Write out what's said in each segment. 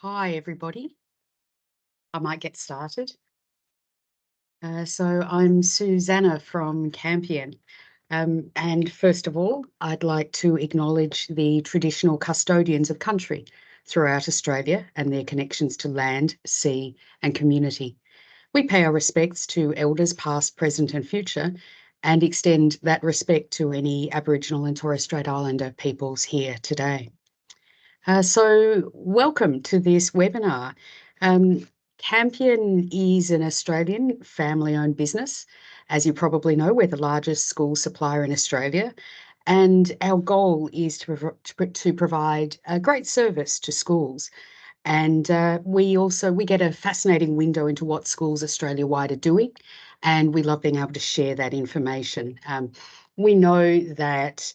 Hi, everybody. I might get started. So I'm Susanna from Campion. And first of all, I'd like to acknowledge the traditional custodians of country throughout Australia and their connections to land, sea, and community. We pay our respects to elders past, present, and future, and extend that respect to any Aboriginal and Torres Strait Islander peoples here today. So welcome to this webinar. Um, Campion is an Australian family-owned business. As you probably know, we're the largest school supplier in Australia, and our goal is to provide a great service to schools. And we get a fascinating window into what schools Australia-wide are doing, and we love being able to share that information. We know that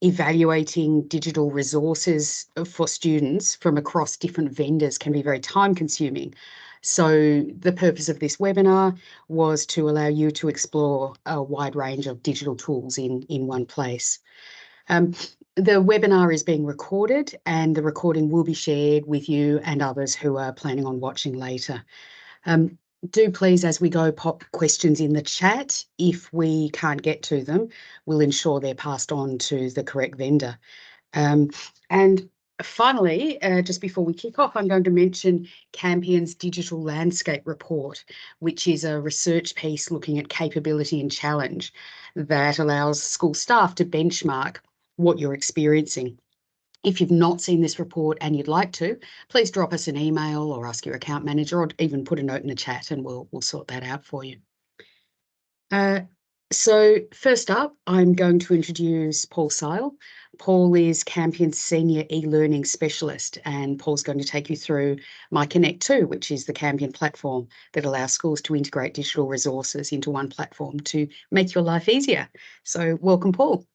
evaluating digital resources for students from across different vendors can be very time consuming. So the purpose of this webinar was to allow you to explore a wide range of digital tools in one place. Um, the webinar is being recorded and the recording will be shared with you and others who are planning on watching later. Um, do please, as we go, pop questions in the chat. If we can't get to them, we'll ensure they're passed on to the correct vendor. And finally, just before we kick off, I'm going to mention Campion's Digital Landscape Report, which is a research piece looking at capability and challenge that allows school staff to benchmark what you're experiencing. If you've not seen this report and you'd like to, please drop us an email or ask your account manager or even put a note in the chat and we'll sort that out for you. So first up, I'm going to introduce Paul Seil. Paul is Campion's Senior e-learning specialist, and Paul's going to take you through MyConnect 2, which is the Campion platform that allows schools to integrate digital resources into one platform to make your life easier. So welcome, Paul.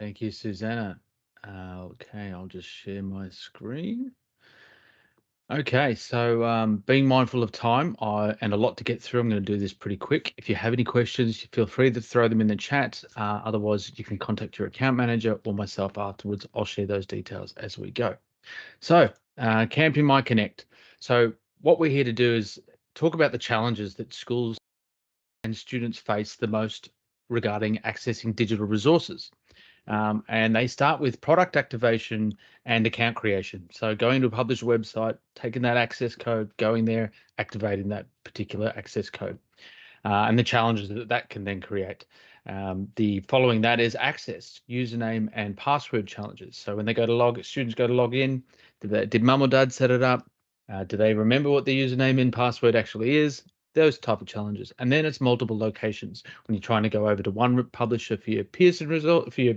Thank you, Susanna. Okay, I'll just share my screen. Okay, so being mindful of time and a lot to get through, I'm going to do this pretty quick. If you have any questions, feel free to throw them in the chat. Otherwise, you can contact your account manager or myself afterwards. I'll share those details as we go. So, Campion MyConnect. So what we're here to do is talk about the challenges that schools and students face the most regarding accessing digital resources. And they start with product activation and account creation. So going to a publisher website, taking that access code, going there, activating that particular access code, and the challenges that that can then create. The following that is access, username and password challenges. So when they go to students go to log in, did mum or dad set it up? Do they remember what the username and password actually is? Those type of challenges. And then it's multiple locations when you're trying to go over to one publisher for your Pearson result, for your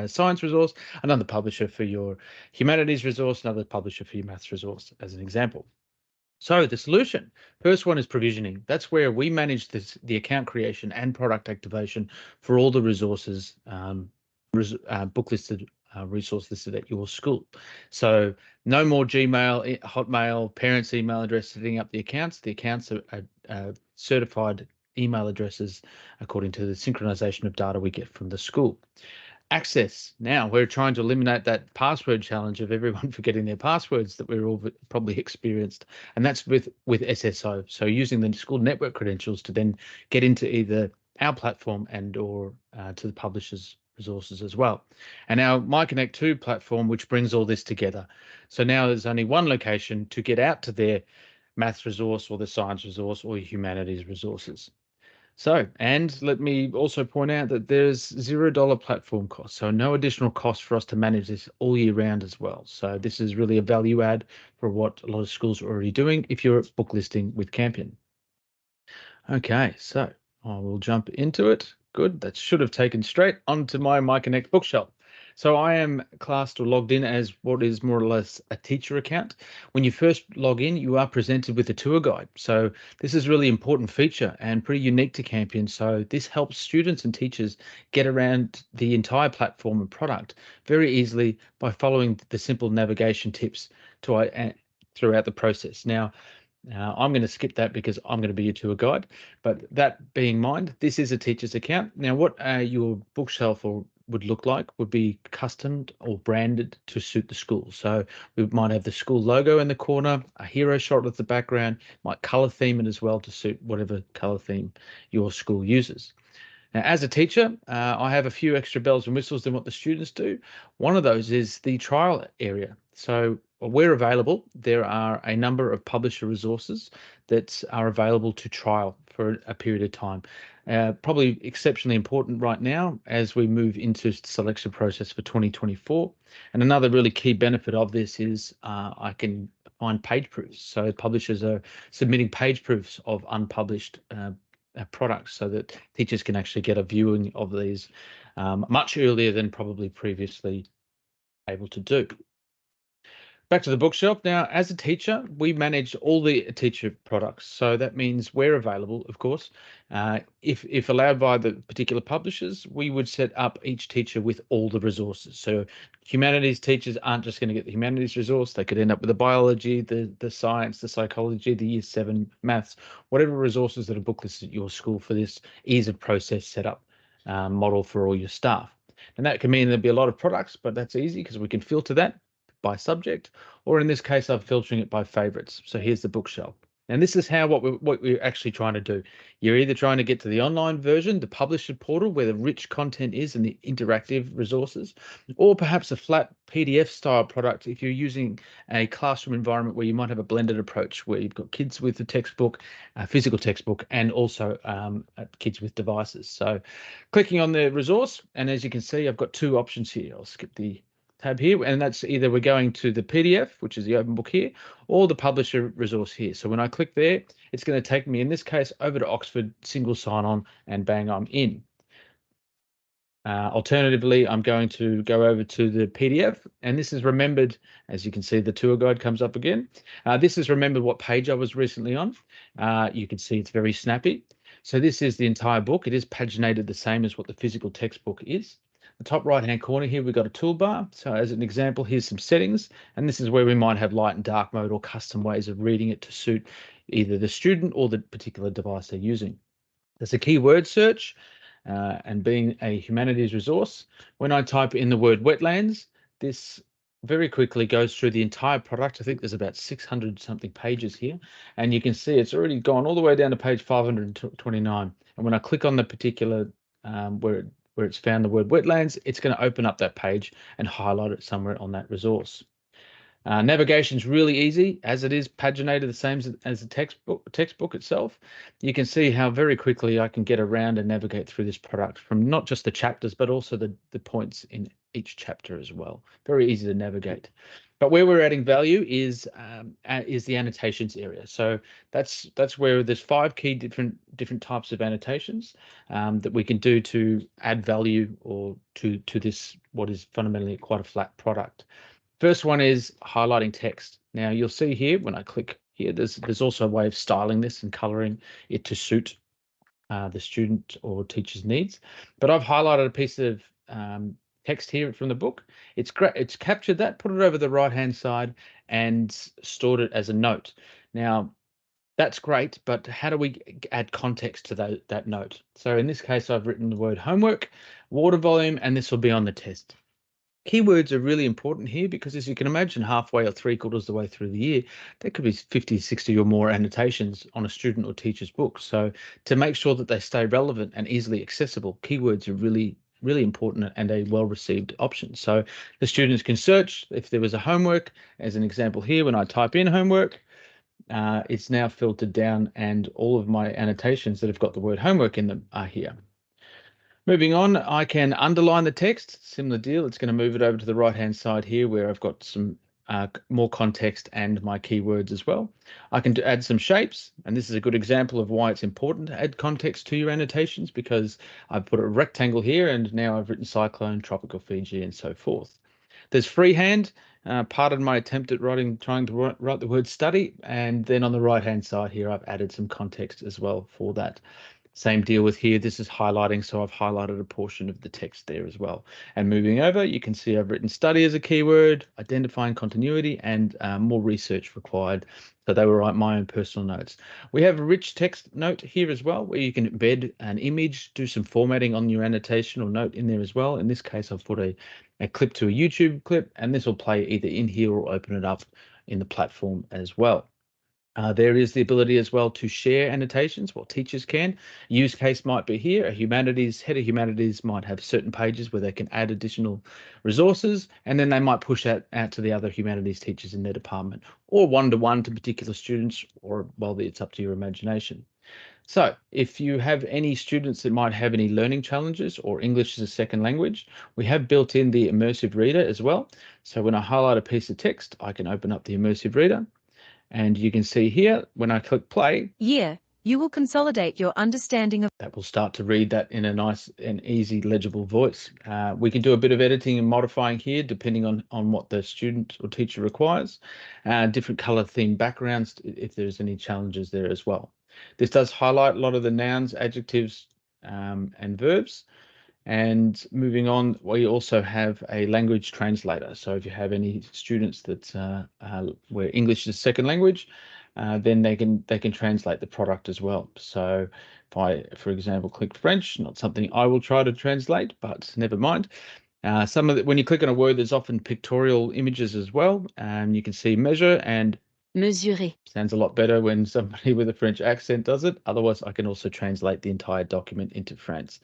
science resource, another publisher for your humanities resource, another publisher for your maths resource, as an example. So the solution, first one is provisioning. That's where we manage the account creation and product activation for all the resources, book listed, resource listed at your school. So no more Gmail, Hotmail, parents' email address setting up the accounts. The accounts are certified email addresses according to the synchronization of data we get from the school. Access. Now we're trying to eliminate that password challenge of everyone forgetting their passwords that we're all probably experienced, and that's with SSO. So using the school network credentials to then get into either our platform and or to the publisher's resources as well. And our MyConnect 2 platform, which brings all this together. So now there's only one location to get out to their maths resource or the science resource or humanities resources. So, and let me also point out that there's $0 platform cost, so no additional cost for us to manage this all year round as well. So this is really a value add for what a lot of schools are already doing if you're book listing with Campion. Okay, so I will jump into it. Good, that should have taken straight onto my MyConnect bookshelf. So I am classed or logged in as what is more or less a teacher account. When you first log in, you are presented with a tour guide. So this is a really important feature and pretty unique to Campion. So this helps students and teachers get around the entire platform and product very easily by following the simple navigation tips throughout the process. Now, I'm going to skip that because I'm going to be your tour guide. But that being in mind, this is a teacher's account. Now, what your bookshelf or would look like would be customed or branded to suit the school. So we might have the school logo in the corner, a hero shot at the background, might color theme it as well to suit whatever color theme your school uses. Now, as a teacher, I have a few extra bells and whistles than what the students do. One of those is the trial area. So where available, there are a number of publisher resources that are available to trial for a period of time. Probably exceptionally important right now as we move into the selection process for 2024. And another really key benefit of this is I can find page proofs. So publishers are submitting page proofs of unpublished products so that teachers can actually get a viewing of these much earlier than probably previously able to do. Back to the bookshelf. Now, as a teacher, we manage all the teacher products. So that means we're available, of course. If allowed by the particular publishers, we would set up each teacher with all the resources. So humanities teachers aren't just going to get the humanities resource. They could end up with the biology, the science, the psychology, the year 7 maths, whatever resources that are booklisted at your school for this ease of process setup model for all your staff. And that can mean there'll be a lot of products, but that's easy because we can filter that by subject, or in this case, I'm filtering it by favorites. So here's the bookshelf. And this is how what we're actually trying to do. You're either trying to get to the online version, the publisher portal, where the rich content is and the interactive resources, or perhaps a flat PDF style product if you're using a classroom environment where you might have a blended approach, where you've got kids with the textbook, a physical textbook, and also kids with devices. So clicking on the resource, and as you can see, I've got two options here. I'll skip the tab here, and that's either we're going to the PDF, which is the open book here, or the publisher resource here. So when I click there, it's going to take me, in this case, over to Oxford, single sign-on, and bang, I'm in. Alternatively, I'm going to go over to the PDF, and this is remembered, as you can see, the tour guide comes up again. This is remembered what page I was recently on. You can see it's very snappy. So this is the entire book. It is paginated the same as what the physical textbook is. The top right-hand corner here, we've got a toolbar. So as an example, here's some settings, and this is where we might have light and dark mode or custom ways of reading it to suit either the student or the particular device they're using. There's a keyword search, and being a humanities resource, when I type in the word wetlands, this very quickly goes through the entire product. I think there's about 600 something pages here, and you can see it's already gone all the way down to page 529. And when I click on the particular where it's found the word wetlands, it's going to open up that page and highlight it somewhere on that resource. Navigation is really easy, as it is paginated the same as the textbook itself. You can see how very quickly I can get around and navigate through this product from not just the chapters, but also the points in each chapter as well. Very easy to navigate. But where we're adding value is the annotations area. So that's where there's 5 key different types of annotations that we can do to add value or to this what is fundamentally quite a flat product. First one is highlighting text. Now you'll see here when I click here, there's also a way of styling this and coloring it to suit the student or teacher's needs. But I've highlighted a piece of text here from the book. It's great. It's captured that, put it over the right-hand side, and stored it as a note. Now that's great, but how do we add context to that note? So in this case, I've written the word homework, water volume, and this will be on the test. Keywords are really important here because, as you can imagine, halfway or 3/4 of the way through the year, there could be 50, 60 or more annotations on a student or teacher's book. So to make sure that they stay relevant and easily accessible, keywords are really important and a well-received option. So the students can search if there was a homework, as an example here, when I type in homework, it's now filtered down and all of my annotations that have got the word homework in them are here. Moving on, I can underline the text, similar deal. It's going to move it over to the right-hand side here where I've got some more context and my keywords as well. I can add some shapes, and this is a good example of why it's important to add context to your annotations, because I've put a rectangle here and now I've written cyclone, tropical Fiji, and so forth. There's freehand, pardon my attempt at trying to write the word study, and then on the right-hand side here, I've added some context as well for that. Same deal with here. This is highlighting, so I've highlighted a portion of the text there as well. And moving over, you can see I've written study as a keyword, identifying continuity, and more research required. So they were my own personal notes. We have a rich text note here as well, where you can embed an image, do some formatting on your annotation or note in there as well. In this case, I've put a clip to a YouTube clip, and this will play either in here or open it up in the platform as well. There is the ability as well to share annotations. What teachers can. Use case might be here. Head of humanities might have certain pages where they can add additional resources, and then they might push that out to the other humanities teachers in their department, or one-to-one to particular students, or well, it's up to your imagination. So if you have any students that might have any learning challenges or English as a second language, we have built in the immersive reader as well. So when I highlight a piece of text, I can open up the immersive reader. And you can see here, when I click play, you will consolidate your understanding of that will start to read that in a nice and easy legible voice. We can do a bit of editing and modifying here, depending on what the student or teacher requires. Different color theme backgrounds, if there's any challenges there as well. This does highlight a lot of the nouns, adjectives, and verbs. And moving on, we also have a language translator. So if you have any students that where English is second language, then they can translate the product as well. So if I, for example, click French, not something I will try to translate, but never mind. Some of when you click on a word, there's often pictorial images as well. You can see measure and mesurer. Sounds a lot better when somebody with a French accent does it. Otherwise, I can also translate the entire document into French.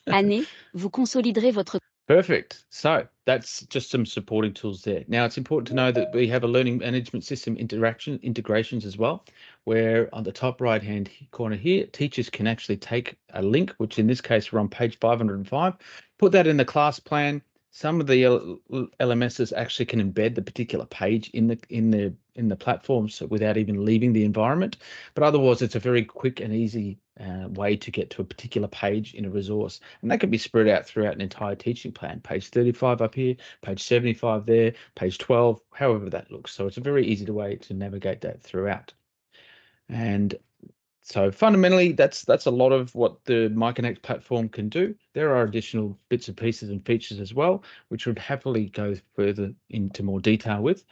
Année, vous consoliderez votre Perfect. So that's just some supporting tools there. Now, it's important to know that we have a learning management system integrations as well, where on the top right-hand corner here, teachers can actually take a link, which in this case we're on page 505, put that in the class plan. Some of the LMSs actually can embed the particular page in the platform, so without even leaving the environment. But otherwise, it's a very quick and easy way to get to a particular page in a resource, and that can be spread out throughout an entire teaching plan. Page 35 up here, page 75 there, page 12, however that looks. So it's a very easy way to navigate that throughout. And so fundamentally, that's a lot of what the MyConnect platform can do. There are additional bits and pieces and features as well, which would happily go further into more detail with.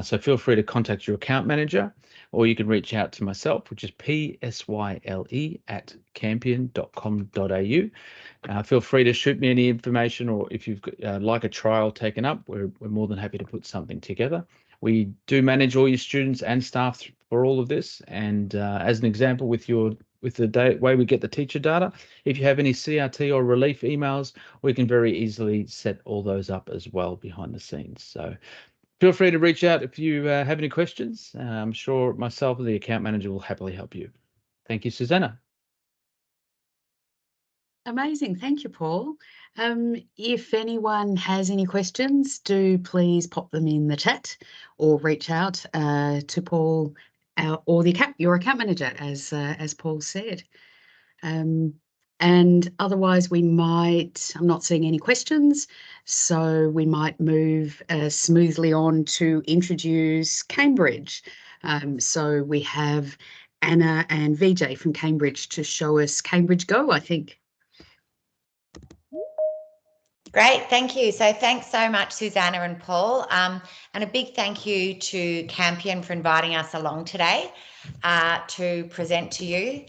So feel free to contact your account manager, or you can reach out to myself, which is psyle@campion.com.au. Feel free to shoot me any information, or if you've like a trial taken up, we're more than happy to put something together. We do manage all your students and staff for all of this. And as an example, with the way we get the teacher data, if you have any CRT or relief emails, we can very easily set all those up as well behind the scenes. So feel free to reach out if you have any questions. I'm sure myself or the account manager will happily help you. Thank you, Susanna. Amazing. Thank you, Paul. If anyone has any questions, do please pop them in the chat or reach out to Paul or your account manager, as Paul said. And otherwise, I'm not seeing any questions, so we might move smoothly on to introduce Cambridge. So we have Anna and VJ from Cambridge to show us Cambridge Go, I think. Great, thank you. So thanks so much, Susanna and Paul. And a big thank you to Campion for inviting us along today to present to you.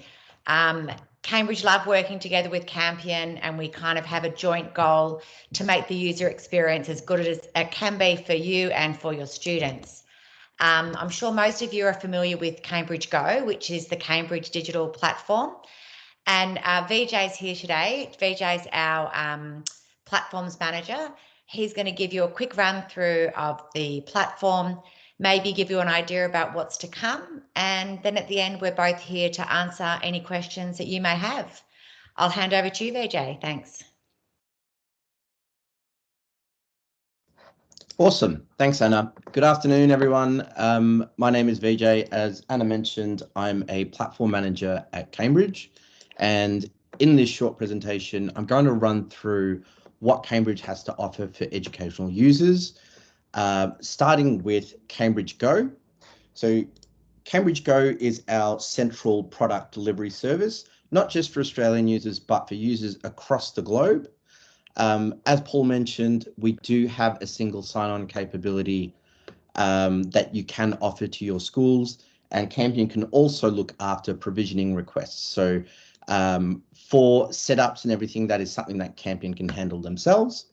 Cambridge love working together with Campion, and we kind of have a joint goal to make the user experience as good as it can be for you and for your students. I'm sure most of you are familiar with Cambridge Go, which is the Cambridge digital platform. And VJ's here today. VJ's our platforms manager. He's going to give you a quick run through of the platform, maybe give you an idea about what's to come. And then at the end, we're both here to answer any questions that you may have. I'll hand over to you, VJ. Thanks. Awesome. Thanks, Anna. Good afternoon, everyone. My name is VJ. As Anna mentioned, I'm a platform manager at Cambridge. And in this short presentation, I'm going to run through what Cambridge has to offer for educational users, starting with Cambridge Go. So Cambridge Go is our central product delivery service not just for Australian users, but for users across the globe. As Paul mentioned, we do have a single sign-on capability that you can offer to your schools, and Campion can also look after provisioning requests. So for setups and everything, that is something that Campion can handle themselves.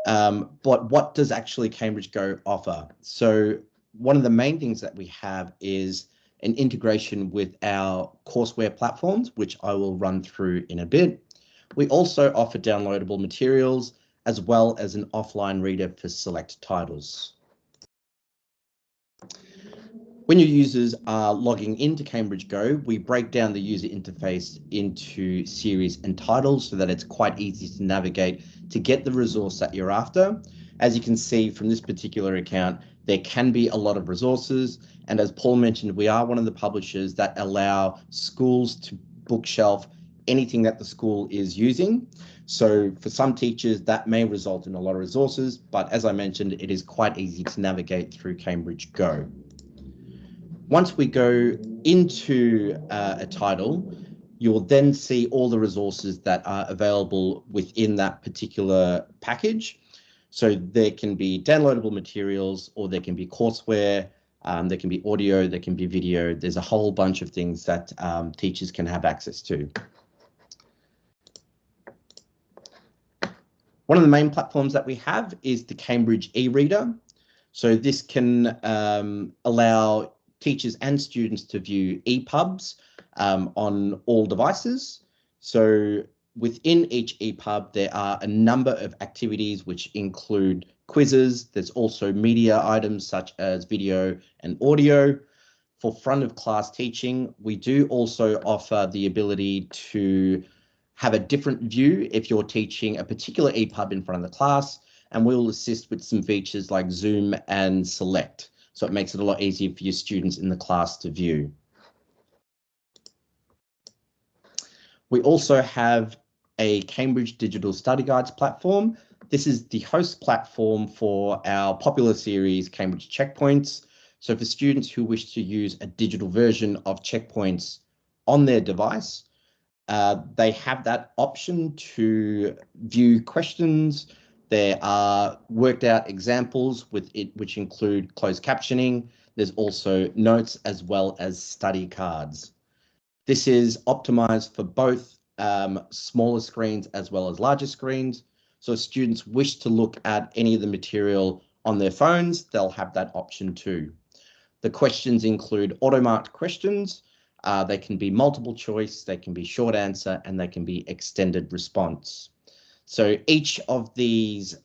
But what does actually Cambridge Go offer? So one of the main things that we have is an integration with our courseware platforms, which I will run through in a bit. We also offer downloadable materials as well as an offline reader for select titles. When your users are logging into Cambridge Go, we break down the user interface into series and titles so that it's quite easy to navigate to get the resource that you're after. As you can see from this particular account, there can be a lot of resources. And as Paul mentioned, we are one of the publishers that allow schools to bookshelf anything that the school is using. So for some teachers, that may result in a lot of resources, but as I mentioned, it is quite easy to navigate through Cambridge Go. Once we go into a title, you'll then see all the resources that are available within that particular package. So there can be downloadable materials, or there can be courseware, there can be audio, there can be video. There's a whole bunch of things that teachers can have access to. One of the main platforms that we have is the Cambridge e-reader. So this can allow teachers and students to view EPUBs on all devices. So within each EPUB, there are a number of activities which include quizzes. There's also media items such as video and audio. For front of class teaching, we do also offer the ability to have a different view if you're teaching a particular EPUB in front of the class, and we'll assist with some features like zoom and select. So it makes it a lot easier for your students in the class to view. We also have a Cambridge Digital Study Guides platform. This is the host platform for our popular series, Cambridge Checkpoints. So for students who wish to use a digital version of Checkpoints on their device, they have that option to view questions. There are worked out examples with it, which include closed captioning. There's also notes as well as study cards. This is optimized for both smaller screens as well as larger screens. So if students wish to look at any of the material on their phones, they'll have that option too. The questions include auto-marked questions. They can be multiple choice, they can be short answer, and they can be extended response. So each of these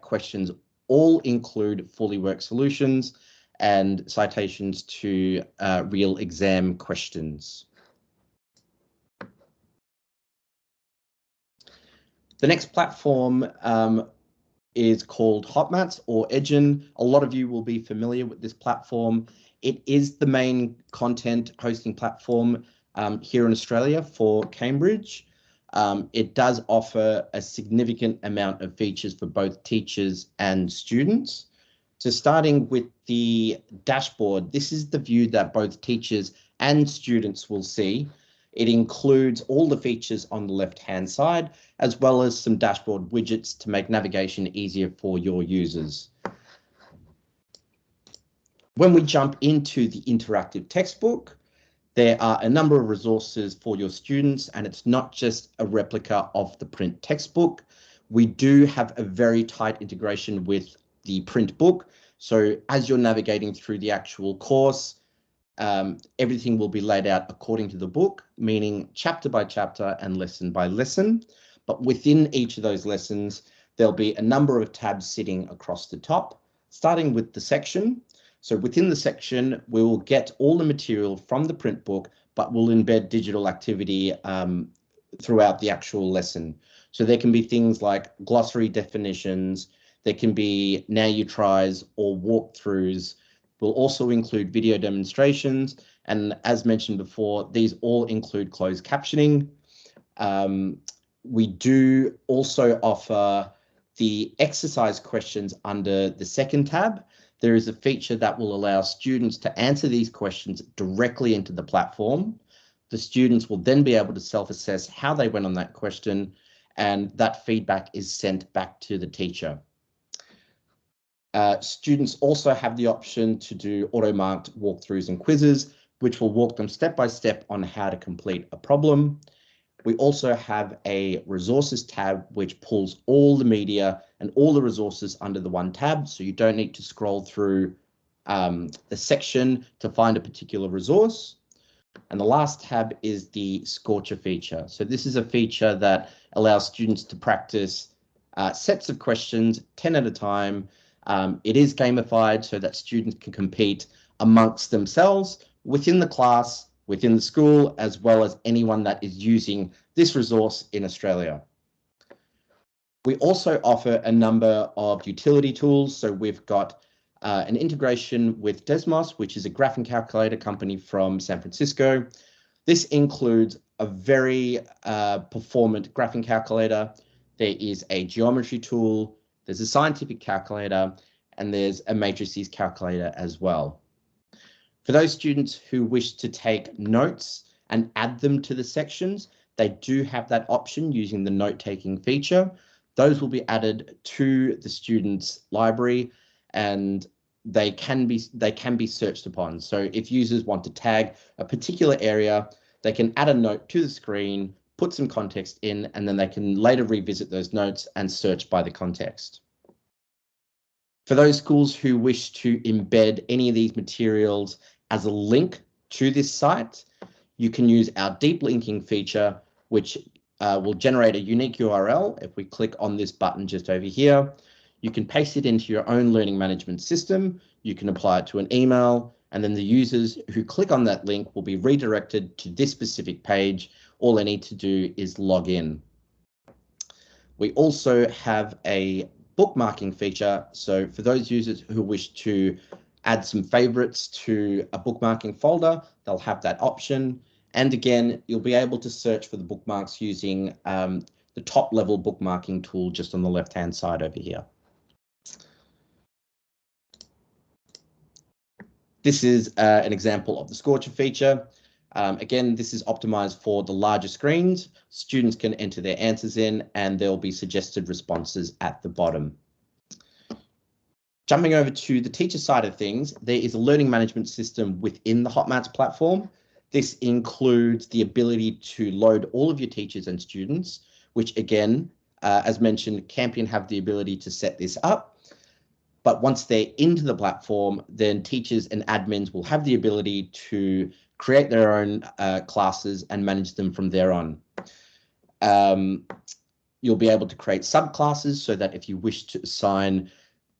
questions all include fully worked solutions and citations to real exam questions. The next platform is called Hotmats or Edgen. A lot of you will be familiar with this platform. It is the main content hosting platform here in Australia for Cambridge. It does offer a significant amount of features for both teachers and students. So starting with the dashboard, this is the view that both teachers and students will see. It includes all the features on the left-hand side, as well as some dashboard widgets to make navigation easier for your users. When we jump into the interactive textbook, there are a number of resources for your students, and it's not just a replica of the print textbook. We do have a very tight integration with the print book. So as you're navigating through the actual course, everything will be laid out according to the book, meaning chapter by chapter and lesson by lesson. But within each of those lessons, there'll be a number of tabs sitting across the top, starting with the section. So within the section, we will get all the material from the print book, but we'll embed digital activity throughout the actual lesson. So there can be things like glossary definitions, there can be now you tries or walkthroughs. We'll also include video demonstrations. And as mentioned before, these all include closed captioning. We do also offer the exercise questions under the second tab. There is a feature that will allow students to answer these questions directly into the platform. The students will then be able to self-assess how they went on that question, and that feedback is sent back to the teacher. Students also have the option to do auto-marked walkthroughs and quizzes, which will walk them step by step on how to complete a problem. We also have a resources tab, which pulls all the media and all the resources under the one tab, so you don't need to scroll through the section to find a particular resource. And the last tab is the Scorcher feature. So this is a feature that allows students to practice sets of questions 10 at a time. It is gamified so that students can compete amongst themselves within the class, within the school, as well as anyone that is using this resource in Australia. We also offer a number of utility tools. So we've got an integration with Desmos, which is a graphing calculator company from San Francisco. This includes a very performant graphing calculator. There is a geometry tool, there's a scientific calculator, and there's a matrices calculator as well. For those students who wish to take notes and add them to the sections, they do have that option using the note-taking feature. Those will be added to the student's library, and they can be searched upon. So if users want to tag a particular area, they can add a note to the screen, put some context in, and then they can later revisit those notes and search by the context. For those schools who wish to embed any of these materials as a link to this site, you can use our deep linking feature, which will generate a unique URL. If we click on this button just over here, you can paste it into your own learning management system. You can apply it to an email, and then the users who click on that link will be redirected to this specific page. All they need to do is log in. We also have a bookmarking feature. So for those users who wish to add some favorites to a bookmarking folder, they'll have that option. And again, you'll be able to search for the bookmarks using the top level bookmarking tool just on the left-hand side over here. This is an example of the Scorcher feature. Again, this is optimized for the larger screens. Students can enter their answers in, and there'll be suggested responses at the bottom. Jumping over to the teacher side of things, there is a learning management system within the HotMaths platform. This includes the ability to load all of your teachers and students, which again, as mentioned, Campion have the ability to set this up. But once they're into the platform, then teachers and admins will have the ability to create their own classes and manage them from there on. You'll be able to create subclasses so that if you wish to assign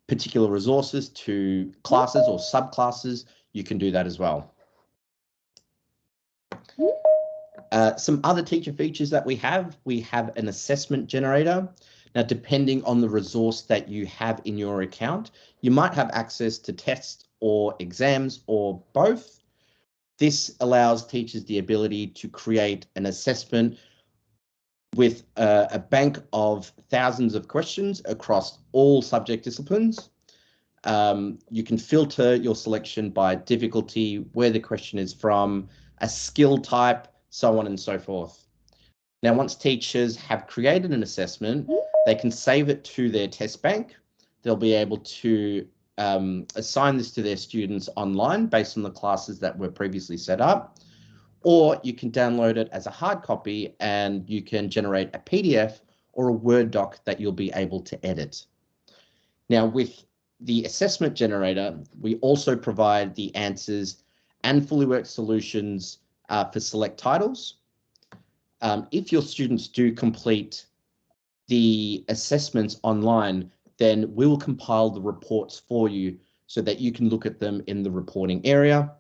particular resources to classes or subclasses, you can do that as well. Some other teacher features that we have an assessment generator. Now, depending on the resource that you have in your account, you might have access to tests or exams or both. This allows teachers the ability to create an assessment with a bank of thousands of questions across all subject disciplines. You can filter your selection by difficulty, where the question is from, a skill type, so on and so forth. Now, once teachers have created an assessment, they can save it to their test bank. They'll be able to assign this to their students online based on the classes that were previously set up, or you can download it as a hard copy and you can generate a PDF or a Word doc that you'll be able to edit. Now, with the assessment generator, we also provide the answers and fully worked solutions for select titles. If your students do complete the assessments online, then we will compile the reports for you so that you can look at them in the reporting area.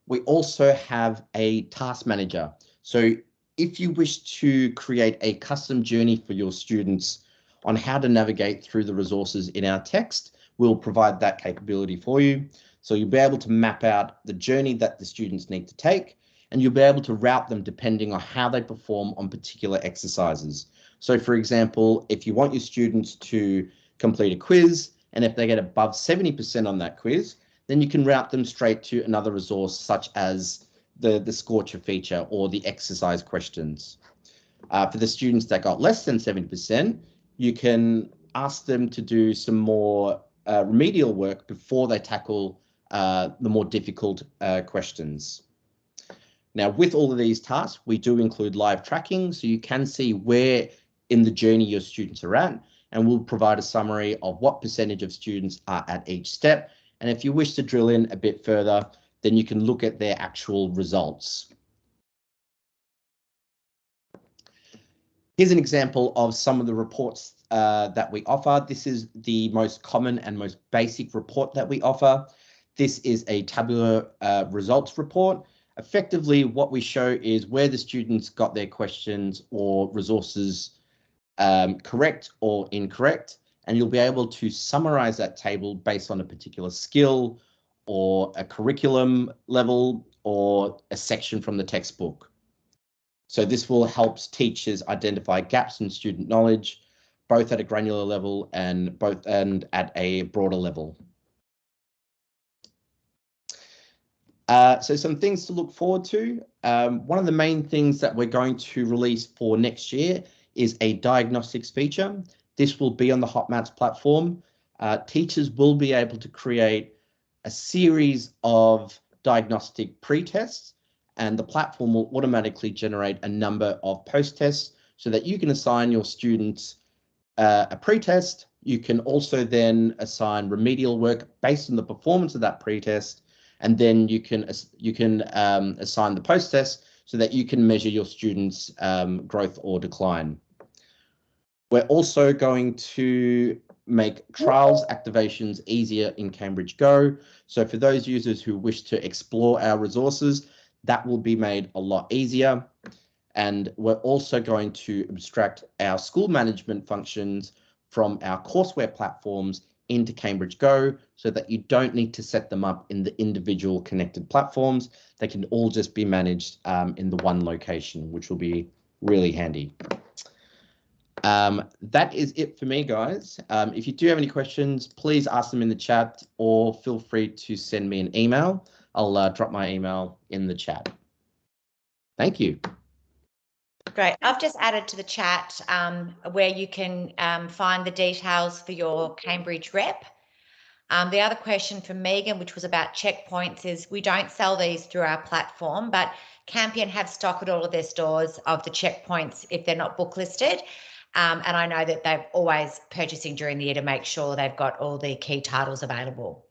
We also have a task manager. So if you wish to create a custom journey for your students on how to navigate through the resources in our text, we'll provide that capability for you. So you'll be able to map out the journey that the students need to take, and you'll be able to route them depending on how they perform on particular exercises. So for example, if you want your students to complete a quiz, and if they get above 70% on that quiz, then you can route them straight to another resource such as the Scorcher feature or the exercise questions. For the students that got less than 70%, you can ask them to do some more remedial work before they tackle the more difficult questions. Now, with all of these tasks, we do include live tracking, so you can see where in the journey your students are at, and we'll provide a summary of what percentage of students are at each step. And if you wish to drill in a bit further, then you can look at their actual results. Here's an example of some of the reports that we offer. This is the most common and most basic report that we offer. This is a tabular results report. Effectively, what we show is where the students got their questions or resources correct or incorrect, and you'll be able to summarize that table based on a particular skill or a curriculum level or a section from the textbook. So this will help teachers identify gaps in student knowledge, both at a granular level and at a broader level. So some things to look forward to. One of the main things that we're going to release for next year is a diagnostics feature. This will be on the HotMaths platform. Teachers will be able to create a series of diagnostic pre-tests, and the platform will automatically generate a number of post-tests so that you can assign your students a pre-test. You can also then assign remedial work based on the performance of that pre-test, and then you can assign the post-test so that you can measure your students' growth or decline. We're also going to make trials activations easier in Cambridge Go. So for those users who wish to explore our resources, that will be made a lot easier. And we're also going to abstract our school management functions from our courseware platforms into Cambridge Go so that you don't need to set them up in the individual connected platforms. They can all just be managed in the one location, which will be really handy. That is it for me, guys. If you do have any questions, please ask them in the chat or feel free to send me an email. I'll drop my email in the chat. Thank you. Great. I've just added to the chat where you can find the details for your Cambridge rep. The other question from Megan, which was about checkpoints, is we don't sell these through our platform, but Campion have stock at all of their stores of the checkpoints if they're not book listed. And I know that they're always purchasing during the year to make sure they've got all the key titles available.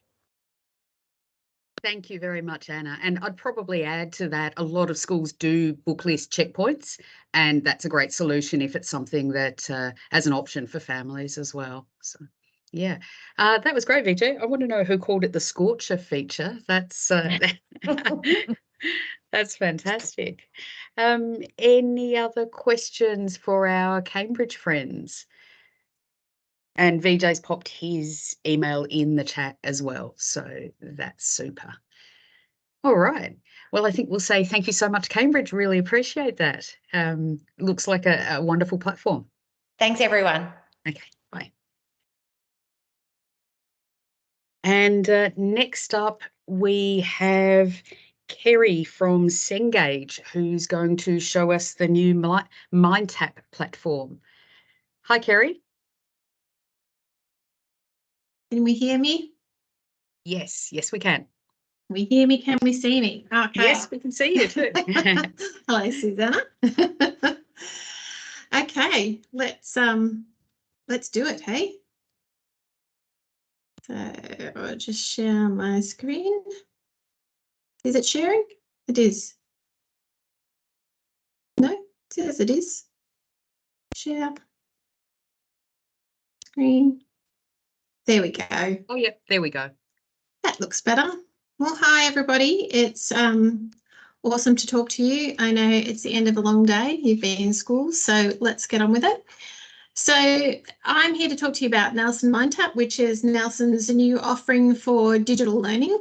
Thank you very much, Anna. And I'd probably add to that, a lot of schools do book list checkpoints, and that's a great solution if it's something that as an option for families as well. So, yeah, that was great, Vijay. I want to know who called it the Scorcher feature. That's that's fantastic. Any other questions for our Cambridge friends? And VJ's popped his email in the chat as well, so that's super. All right. Well, I think we'll say thank you so much, Cambridge. Really appreciate that. Looks like a wonderful platform. Thanks, everyone. Okay, bye. And next up, we have Kerry from Cengage, who's going to show us the new MindTap platform. Hi, Kerry. Can we hear me? Yes, we can. We hear me, can we see me? Okay. Yes, we can see you too. Hello, Susanna. Okay, let's do it, hey? So I'll just share my screen. Is it sharing? It is. No, it says it is. Share. Screen. There we go. Oh, yeah, there we go. That looks better. Well, hi, everybody. It's awesome to talk to you. I know it's the end of a long day. You've been in school, so let's get on with it. So I'm here to talk to you about Nelson MindTap, which is Nelson's new offering for digital learning.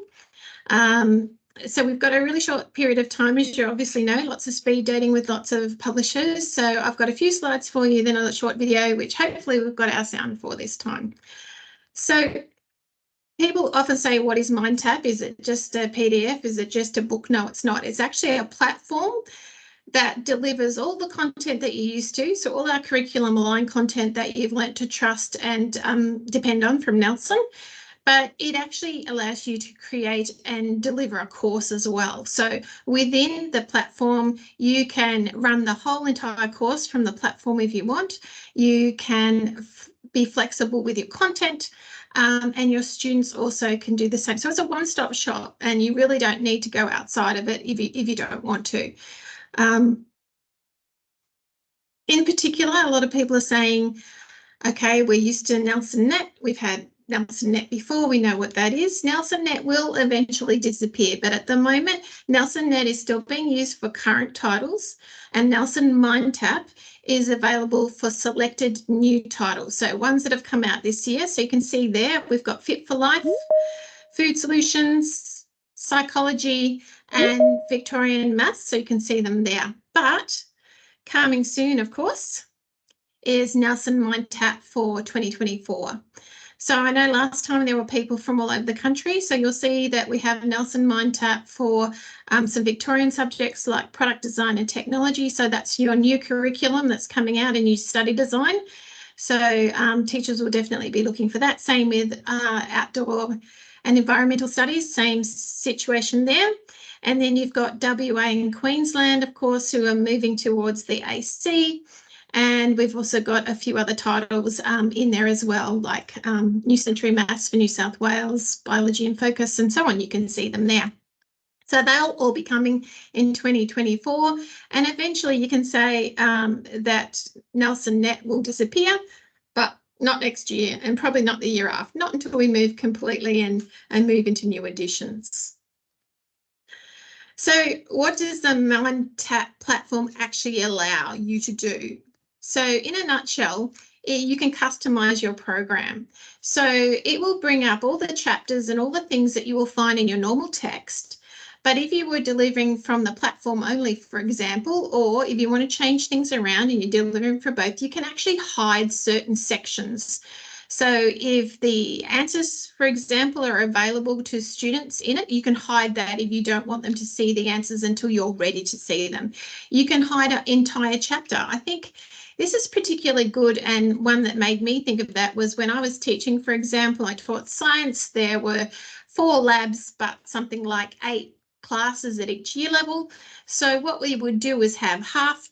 So we've got a really short period of time, as you obviously know, lots of speed dating with lots of publishers. So I've got a few slides for you, then a short video, which hopefully we've got our sound for this time. So People often say, what is MindTap? Is it just a PDF? Is it just a book? No, it's not. It's actually a platform that delivers all the content that you're used to. So all our curriculum aligned content that you've learnt to trust and depend on from Nelson. But it actually allows you to create and deliver a course as well. So within the platform, you can run the whole entire course from the platform if you want. You can be flexible with your content, and your students also can do the same. So it's a one-stop shop, and you really don't need to go outside of it if you don't want to. In particular, a lot of people are saying, okay, we're used to Nelson Net. We've had Nelson Net before. We know what that is. Nelson Net will eventually disappear, but at the moment, Nelson Net is still being used for current titles, and Nelson MindTap is available for selected new titles. So ones that have come out this year. So you can see there, we've got Fit for Life, Food Solutions, Psychology, and Victorian Maths. So you can see them there. But coming soon, of course, is Nelson MindTap for 2024. So I know last time there were people from all over the country. So you'll see that we have Nelson MindTap for some Victorian subjects like product design and technology. So that's your new curriculum that's coming out, and new study design. So teachers will definitely be looking for that. Same with outdoor and environmental studies, same situation there. And then you've got WA and Queensland, of course, who are moving towards the AC. And we've also got a few other titles in there as well, like New Century Maths for New South Wales, Biology in Focus, and so on. You can see them there. So they'll all be coming in 2024. And eventually you can say that Nelson Net will disappear, but not next year, and probably not the year after, not until we move completely and move into new editions. So what does the MindTap platform actually allow you to do? So in a nutshell, you can customize your program. So it will bring up all the chapters and all the things that you will find in your normal text. But if you were delivering from the platform only, for example, or if you want to change things around and you're delivering for both, you can actually hide certain sections. So if the answers, for example, are available to students in it, you can hide that if you don't want them to see the answers until you're ready to see them. You can hide an entire chapter. I think this is particularly good, and one that made me think of that was when I was teaching, for example, I taught science. There were 4 labs, but something like 8 classes at each year level. So what we would do is have half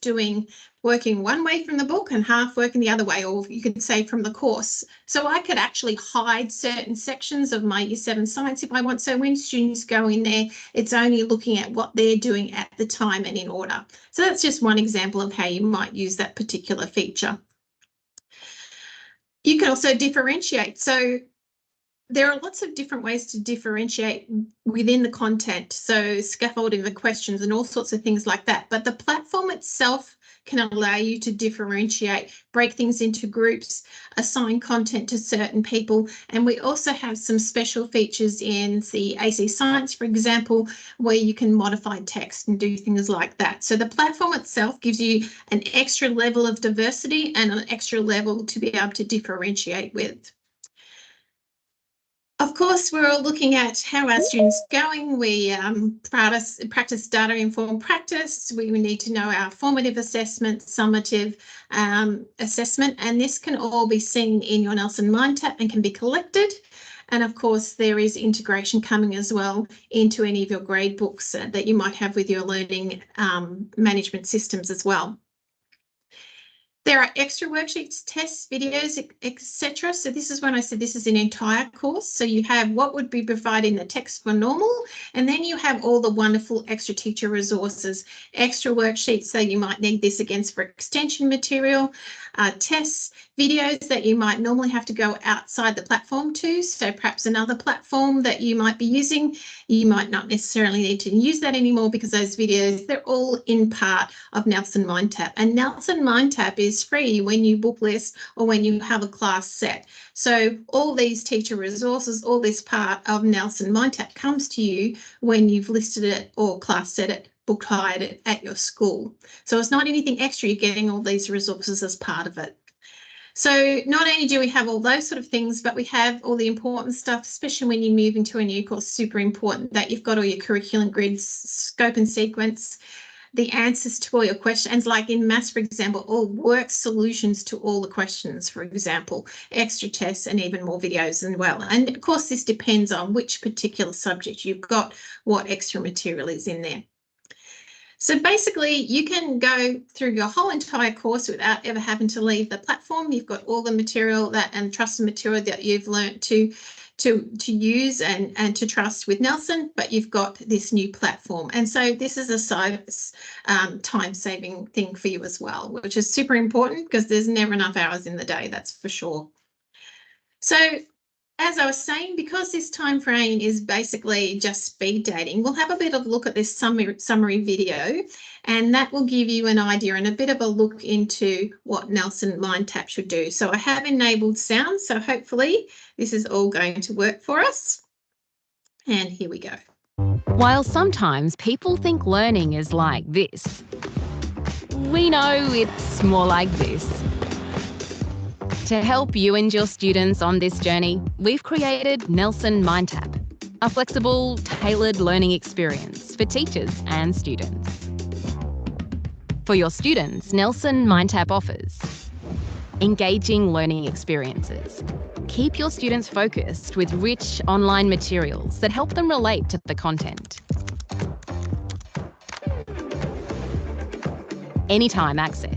working one way from the book and half working the other way, or you could say from the course. So I could actually hide certain sections of my Year 7 science if I want. So when students go in there, it's only looking at what they're doing at the time and in order. So that's just one example of how you might use that particular feature. You can also differentiate. So there are lots of different ways to differentiate within the content. So scaffolding the questions and all sorts of things like that. But the platform itself can allow you to differentiate, break things into groups, assign content to certain people. And we also have some special features in the AC Science, for example, where you can modify text and do things like that. So the platform itself gives you an extra level of diversity and an extra level to be able to differentiate with. Of course, we're all looking at how our students are going. We practice data-informed practice. We need to know our formative assessment, summative assessment, and this can all be seen in your Nelson MindTap and can be collected. And of course, there is integration coming as well into any of your grade books that you might have with your learning management systems as well. There are extra worksheets, tests, videos, etc. So this is when I said this is an entire course. So you have what would be provided in the text for normal, and then you have all the wonderful extra teacher resources, extra worksheets. So you might need this against for extension material, tests, videos that you might normally have to go outside the platform to. So perhaps another platform that you might be using, you might not necessarily need to use that anymore because those videos, they're all in part of Nelson MindTap. And Nelson MindTap is free when you book list or when you have a class set. So all these teacher resources, all this part of Nelson MindTap comes to you when you've listed it or class set it, book hired it at your school. So it's not anything extra, you're getting all these resources as part of it. So not only do we have all those sort of things, but we have all the important stuff, especially when you move into a new course, super important that you've got all your curriculum grids, scope and sequence, the answers to all your questions, like in maths, for example, all work solutions to all the questions, for example, extra tests and even more videos as well. And of course, this depends on which particular subject you've got, what extra material is in there. So basically, you can go through your whole entire course without ever having to leave the platform. You've got all the material and trusted material that you've learnt to use and to trust with Nelson, but you've got this new platform. And so this is a time-saving thing for you as well, which is super important because there's never enough hours in the day, that's for sure. So as I was saying, because this time frame is basically just speed dating, we'll have a bit of a look at this summary video, and that will give you an idea and a bit of a look into what Nelson MindTap should do. So I have enabled sound, so hopefully this is all going to work for us. And here we go. While sometimes people think learning is like this, we know it's more like this. To help you and your students on this journey, we've created Nelson MindTap, a flexible, tailored learning experience for teachers and students. For your students, Nelson MindTap offers engaging learning experiences. Keep your students focused with rich online materials that help them relate to the content. Anytime access.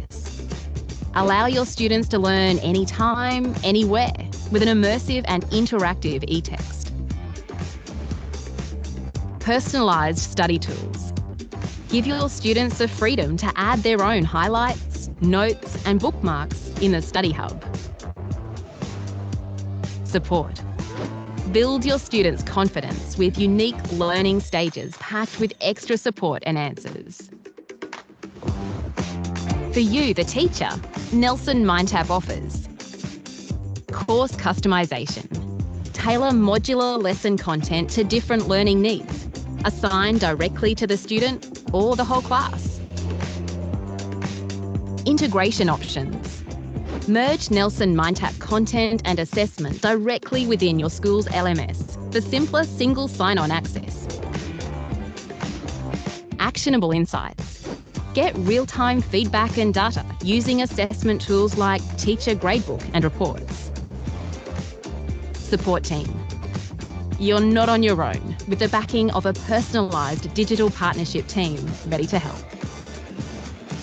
Allow your students to learn anytime, anywhere, with an immersive and interactive e-text. Personalised study tools. Give your students the freedom to add their own highlights, notes, and bookmarks in the Study Hub. Support. Build your students' confidence with unique learning stages packed with extra support and answers. For you, the teacher, Nelson MindTap offers course customization. Tailor modular lesson content to different learning needs, assigned directly to the student or the whole class. Integration options. Merge Nelson MindTap content and assessment directly within your school's LMS for simpler single sign-on access. Actionable insights. Get real-time feedback and data using assessment tools like Teacher Gradebook and reports. Support team. You're not on your own with the backing of a personalised digital partnership team ready to help.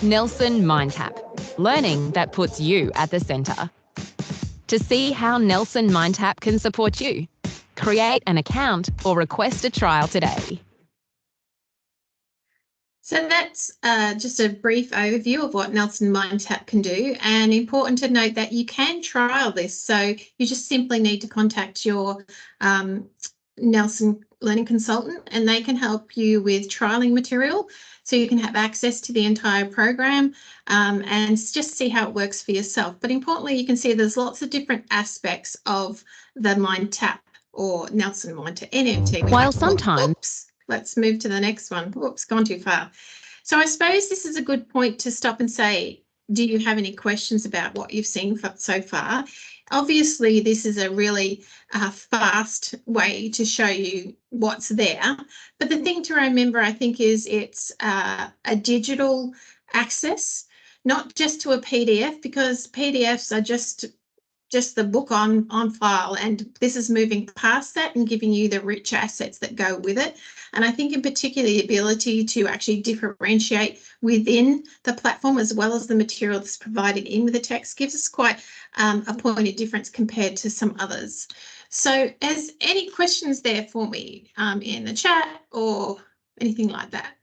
Nelson MindTap, learning that puts you at the centre. To see how Nelson MindTap can support you, create an account or request a trial today. So that's just a brief overview of what Nelson MindTap can do, and important to note that you can trial this. So you just simply need to contact your Nelson Learning Consultant and they can help you with trialing material so you can have access to the entire program and just see how it works for yourself. But importantly, you can see there's lots of different aspects of the MindTap or Nelson MindTap, NMT. While sometimes... Oops. Let's move to the next one. Whoops, gone too far. So I suppose this is a good point to stop and say, do you have any questions about what you've seen so far? Obviously, this is a really fast way to show you what's there. But the thing to remember, I think, is it's a digital access, not just to a PDF, because PDFs are just the book on file, and this is moving past that and giving you the rich assets that go with it. And I think in particular the ability to actually differentiate within the platform as well as the material that's provided in with the text gives us quite a point of difference compared to some others. So is any questions there for me in the chat or anything like that?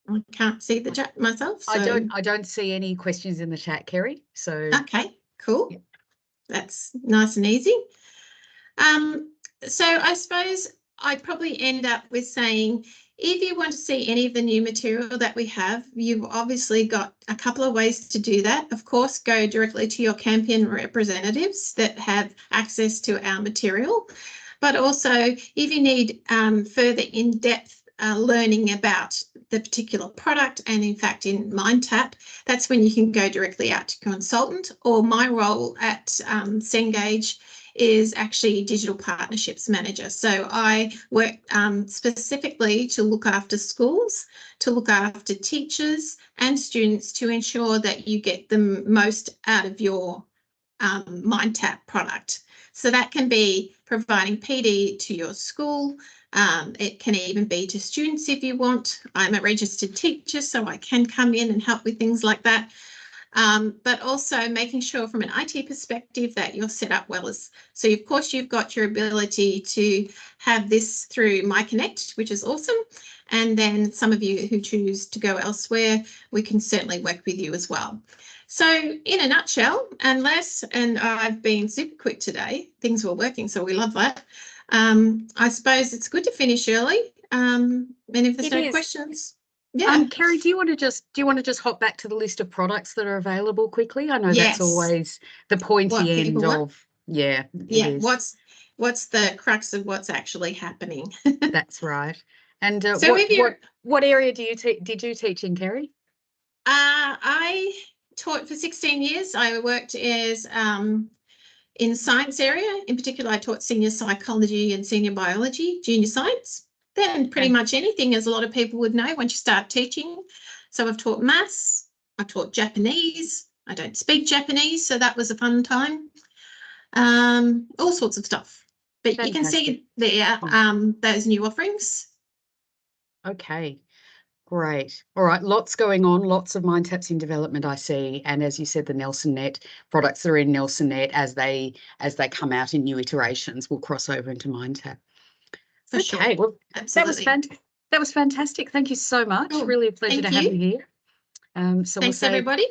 I can't see the chat myself. So. I don't see any questions in the chat, Kerry. So okay, cool. Yeah. That's nice and easy. So I suppose I'd probably end up with saying, if you want to see any of the new material that we have, you've obviously got a couple of ways to do that. Of course, go directly to your Campion representatives that have access to our material. But also, if you need further in-depth learning about the particular product, and in fact in MindTap, that's when you can go directly out to consultant. Or my role at Cengage is actually digital partnerships manager. So I work specifically to look after schools, to look after teachers and students, to ensure that you get the most out of your MindTap product. So that can be providing PD to your school. It can even be to students if you want. I'm a registered teacher, so I can come in and help with things like that. But also making sure from an IT perspective that you're set up well. So of course you've got your ability to have this through MyConnect, which is awesome. And then some of you who choose to go elsewhere, we can certainly work with you as well. So in a nutshell, and I've been super quick today, things were working, so we love that. I suppose it's good to finish early. And if there's no questions. Yeah. Kerry, do you want to just hop back to the list of products that are available quickly? I know that's always the pointy end of yeah. What's the crux of what's actually happening? That's right. And so what area did you teach in, Kerry? I taught for 16 years. I worked as in science area. In particular, I taught senior psychology and senior biology, junior science. Then pretty much anything, as a lot of people would know once you start teaching. So I've taught maths, I've taught Japanese. I don't speak Japanese, so that was a fun time. All sorts of stuff. But you can see there those new offerings. Okay, great. All right, lots going on, lots of MindTaps in development, I see. And as you said, the Nelson Net products that are in Nelson Net, as they come out in new iterations, will cross over into MindTap. Okay, well, that was fantastic. Thank you so much. Cool. Really a pleasure to have you here. So thanks, everybody.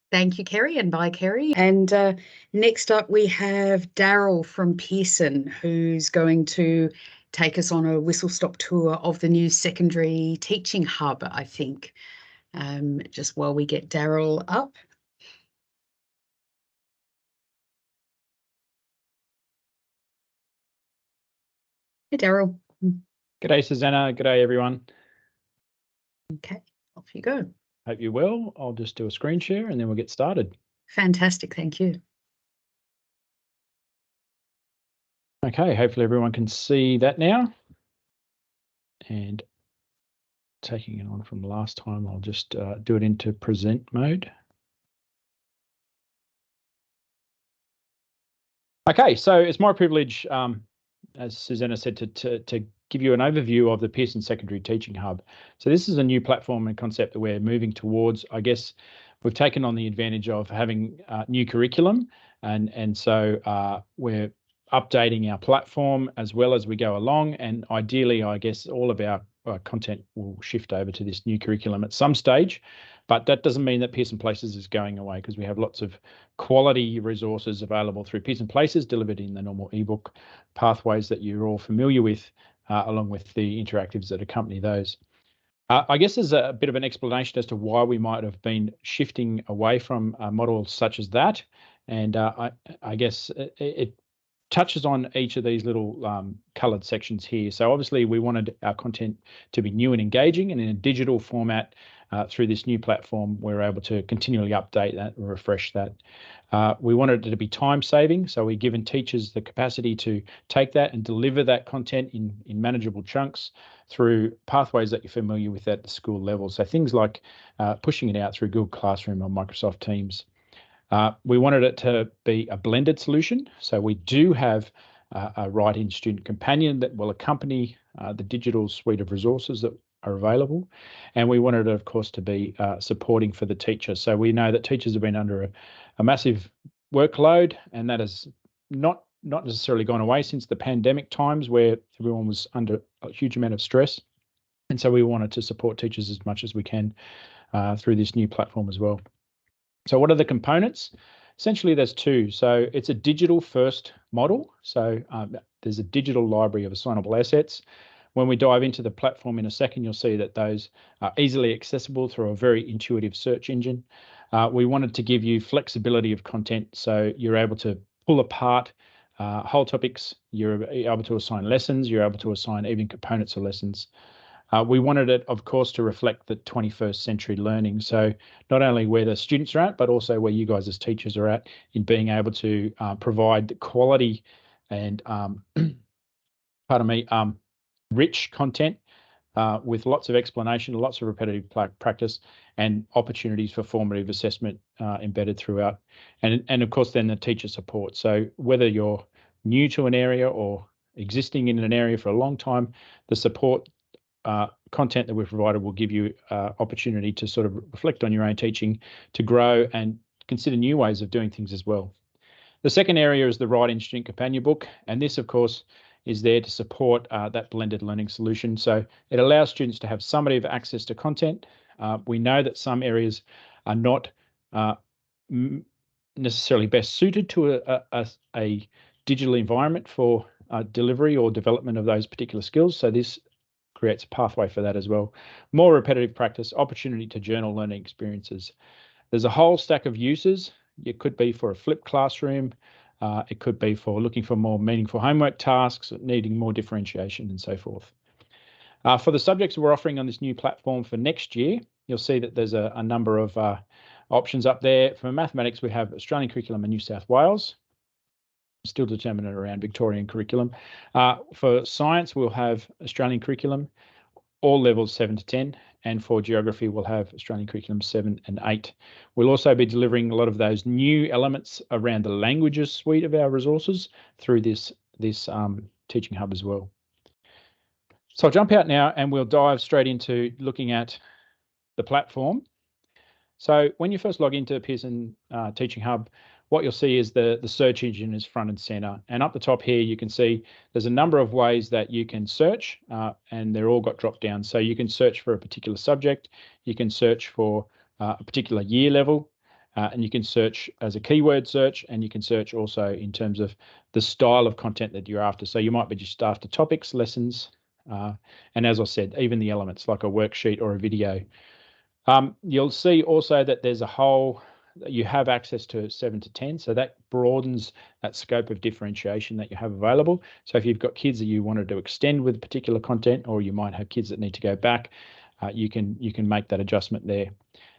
Thank you, Kerry, and bye, Kerry. And next up, we have Daryl from Pearson, who's going to take us on a whistle-stop tour of the new secondary teaching hub, I think, just while we get Daryl up. Hey, Daryl. G'day, Susanna. G'day, everyone. Okay, off you go. Hope you're well. I'll just do a screen share and then we'll get started. Fantastic, thank you. Okay, hopefully everyone can see that now. And taking it on from last time, I'll just do it into present mode. Okay, so it's my privilege, as Susanna said, to give you an overview of the Pearson Secondary Teaching Hub. So this is a new platform and concept that we're moving towards. I guess we've taken on the advantage of having new curriculum, and so we're updating our platform as well as we go along. And ideally, I guess all of our content will shift over to this new curriculum at some stage. But that doesn't mean that Pearson Places is going away, because we have lots of quality resources available through Pearson Places delivered in the normal ebook pathways that you're all familiar with, along with the interactives that accompany those. I guess there's a bit of an explanation as to why we might have been shifting away from models such as that. And I guess it touches on each of these little coloured sections here. So obviously we wanted our content to be new and engaging, and in a digital format through this new platform, we're able to continually update that and refresh that. We wanted it to be time saving, so we've given teachers the capacity to take that and deliver that content in manageable chunks through pathways that you're familiar with at the school level. So things like pushing it out through Google Classroom or Microsoft Teams. We wanted it to be a blended solution. So we do have a write-in student companion that will accompany the digital suite of resources that are available. And we wanted it, of course, to be supporting for the teacher. So we know that teachers have been under a massive workload, and that has not necessarily gone away since the pandemic times, where everyone was under a huge amount of stress. And so we wanted to support teachers as much as we can through this new platform as well. So what are the components? Essentially, there's two. So it's a digital first model. So there's a digital library of assignable assets. When we dive into the platform in a second, you'll see that those are easily accessible through a very intuitive search engine. We wanted to give you flexibility of content, so you're able to pull apart whole topics, you're able to assign lessons, you're able to assign even components of lessons. We wanted it, of course, to reflect the 21st century learning. So not only where the students are at, but also where you guys as teachers are at in being able to provide quality and, pardon me, rich content with lots of explanation, lots of repetitive practice, and opportunities for formative assessment embedded throughout. And of course, then the teacher support. So whether you're new to an area or existing in an area for a long time, the support content that we've provided will give you opportunity to sort of reflect on your own teaching, to grow and consider new ways of doing things as well. The second area is the Writing Student Companion Book, and this, of course, is there to support that blended learning solution. So it allows students to have summative access to content. We know that some areas are not necessarily best suited to a digital environment for delivery or development of those particular skills. So this creates a pathway for that as well. More repetitive practice, opportunity to journal learning experiences. There's a whole stack of uses. It could be for a flipped classroom. It could be for looking for more meaningful homework tasks, needing more differentiation and so forth. For the subjects we're offering on this new platform for next year, you'll see that there's a number of options up there. For mathematics, we have Australian curriculum and New South Wales, still determined around Victorian curriculum. For science, we'll have Australian curriculum, all levels 7 to 10. And for geography, we'll have Australian curriculum 7 and 8. We'll also be delivering a lot of those new elements around the languages suite of our resources through this teaching hub as well. So I'll jump out now and we'll dive straight into looking at the platform. So when you first log into Pearson Teaching Hub, what you'll see is the search engine is front and center. And up the top here, you can see there's a number of ways that you can search and they're all got drop downs. So you can search for a particular subject, you can search for a particular year level, and you can search as a keyword search, and you can search also in terms of the style of content that you're after. So you might be just after topics, lessons, and as I said, even the elements like a worksheet or a video. You'll see also that there's a whole, you have access to 7 to 10, so that broadens that scope of differentiation that you have available. So if you've got kids that you wanted to extend with particular content, or you might have kids that need to go back, you can make that adjustment there.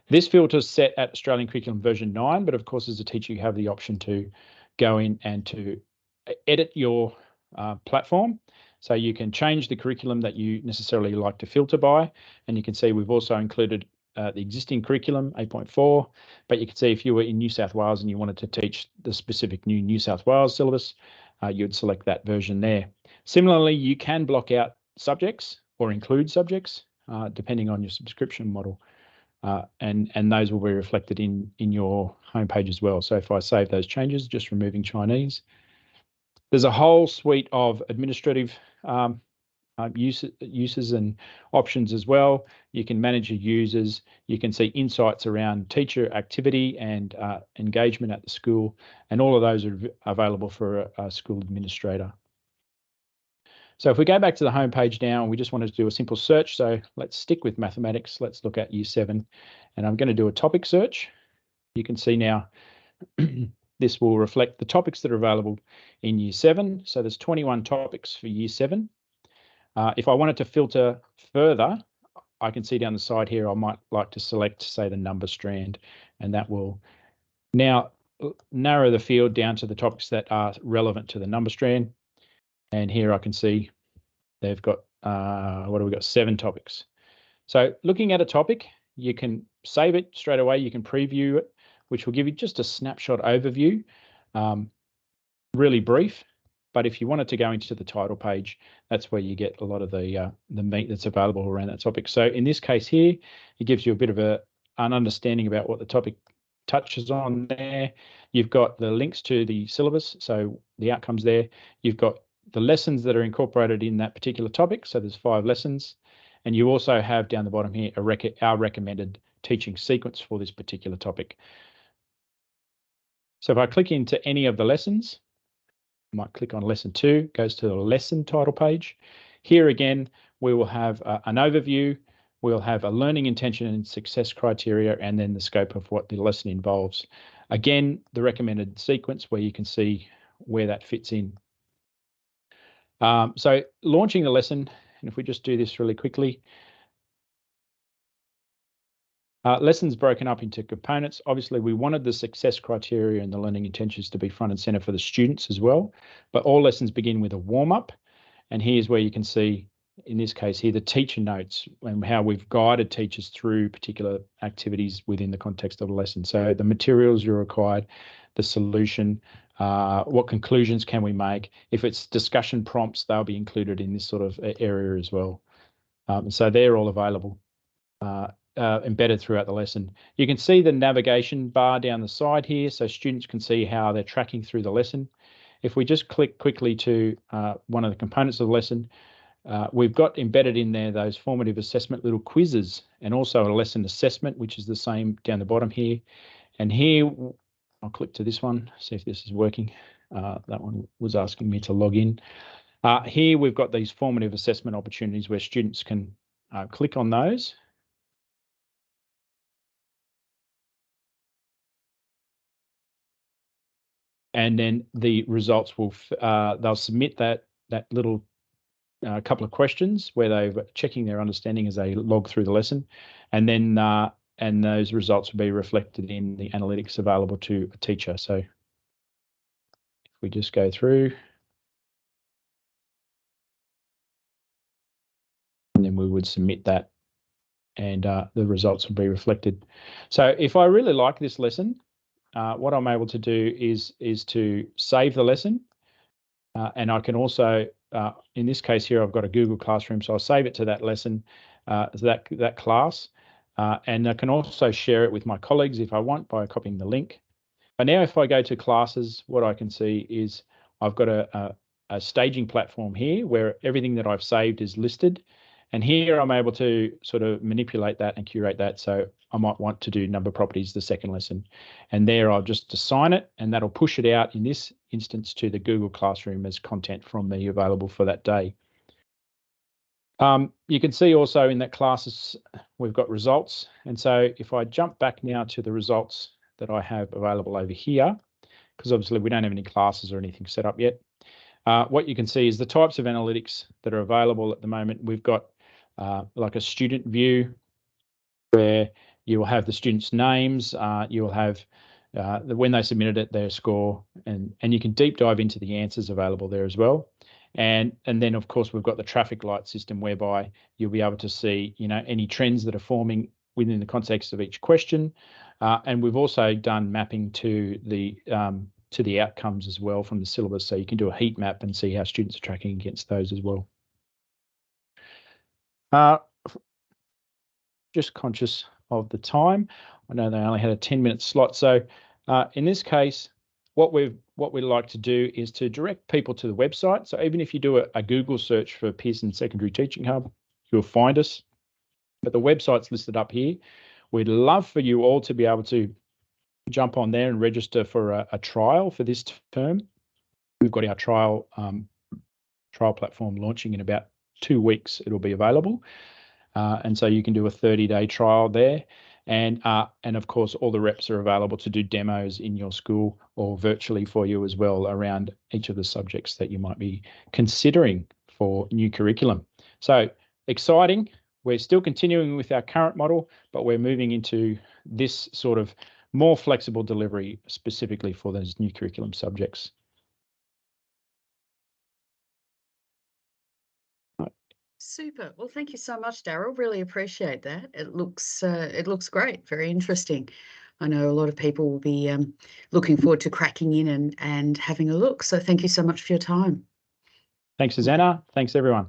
This filter is set at Australian Curriculum version 9, but of course as a teacher you have the option to go in and to edit your platform. So you can change the curriculum that you necessarily like to filter by, and you can see we've also included the existing curriculum 8.4, but you can see if you were in New South Wales and you wanted to teach the specific New South Wales syllabus, you'd select that version there. Similarly, you can block out subjects or include subjects depending on your subscription model, and those will be reflected in your homepage as well. So if I save those changes, just removing Chinese, there's a whole suite of administrative uses and options as well. You can manage your users. You can see insights around teacher activity and engagement at the school, and all of those are available for a school administrator. So if we go back to the home page now and we just wanted to do a simple search, so let's stick with mathematics. Let's look at Year 7, and I'm going to do a topic search. You can see now this will reflect the topics that are available in Year 7. So there's 21 topics for Year 7. If I wanted to filter further, I can see down the side here, I might like to select, say, the number strand, and that will now narrow the field down to the topics that are relevant to the number strand. And here I can see they've got, what have we got? 7 topics. So looking at a topic, you can save it straight away. You can preview it, which will give you just a snapshot overview, really brief. But if you wanted to go into the title page, that's where you get a lot of the meat that's available around that topic. So in this case here, it gives you a bit of an understanding about what the topic touches on there. You've got the links to the syllabus, so the outcomes there. You've got the lessons that are incorporated in that particular topic. So there's 5 lessons. And you also have down the bottom here our recommended teaching sequence for this particular topic. So if I click into any of the lessons, I might click on lesson 2, goes to the lesson title page. Here again, we will have an overview. We'll have a learning intention and success criteria, and then the scope of what the lesson involves. Again, the recommended sequence where you can see where that fits in. So launching the lesson, And if we just do this really quickly, lessons broken up into components. Obviously, we wanted the success criteria and the learning intentions to be front and center for the students as well. But all lessons begin with a warm-up. And here's where you can see, in this case here, the teacher notes and how we've guided teachers through particular activities within the context of a lesson. So the materials you're required, the solution, what conclusions can we make? If it's discussion prompts, they'll be included in this sort of area as well. So they're all available. Embedded throughout the lesson. You can see the navigation bar down the side here, so students can see how they're tracking through the lesson. If we just click quickly to one of the components of the lesson, we've got embedded in there those formative assessment little quizzes and also a lesson assessment, which is the same down the bottom here. And here, I'll click to this one, see if this is working. That one was asking me to log in. Here we've got these formative assessment opportunities where students can click on those. And then the results will, they'll submit that little couple of questions where they're checking their understanding as they log through the lesson. And then, and those results will be reflected in the analytics available to a teacher. So if we just go through, and then we would submit that and the results will be reflected. So if I really like this lesson, what I'm able to do is to save the lesson, and I can also, in this case here, I've got a Google Classroom, so I'll save it to that lesson, that class, and I can also share it with my colleagues if I want by copying the link. But now if I go to classes, what I can see is I've got a staging platform here where everything that I've saved is listed. And here I'm able to sort of manipulate that and curate that. So I might want to do number properties the second lesson. And there I'll just assign it and that'll push it out in this instance to the Google Classroom as content from me available for that day. You can see also in that classes, we've got results. And so if I jump back now to the results that I have available over here, because obviously we don't have any classes or anything set up yet. What you can see is the types of analytics that are available at the moment. We've got like a student view where you will have the students' names, you will have when they submitted it, their score, and you can deep dive into the answers available there as well. And then of course we've got the traffic light system whereby you'll be able to see, you know, any trends that are forming within the context of each question. And we've also done mapping to the outcomes as well from the syllabus, so you can do a heat map and see how students are tracking against those as well. Just conscious of the time. I know they only had a 10-minute slot, so in this case, what we like to do is to direct people to the website. So even if you do a Google search for Pearson Secondary Teaching Hub, you'll find us. But the website's listed up here. We'd love for you all to be able to jump on there and register for a trial for this term. We've got our trial platform launching in about 2 weeks. It'll be available. And so you can do a 30-day trial there. And of course, all the reps are available to do demos in your school or virtually for you as well around each of the subjects that you might be considering for new curriculum. So exciting. We're still continuing with our current model, but we're moving into this sort of more flexible delivery specifically for those new curriculum subjects. Super. Well, thank you so much, Daryl. Really appreciate that. It looks great. Very interesting. I know a lot of people will be looking forward to cracking in and having a look. So thank you so much for your time. Thanks, Susanna. Thanks, everyone.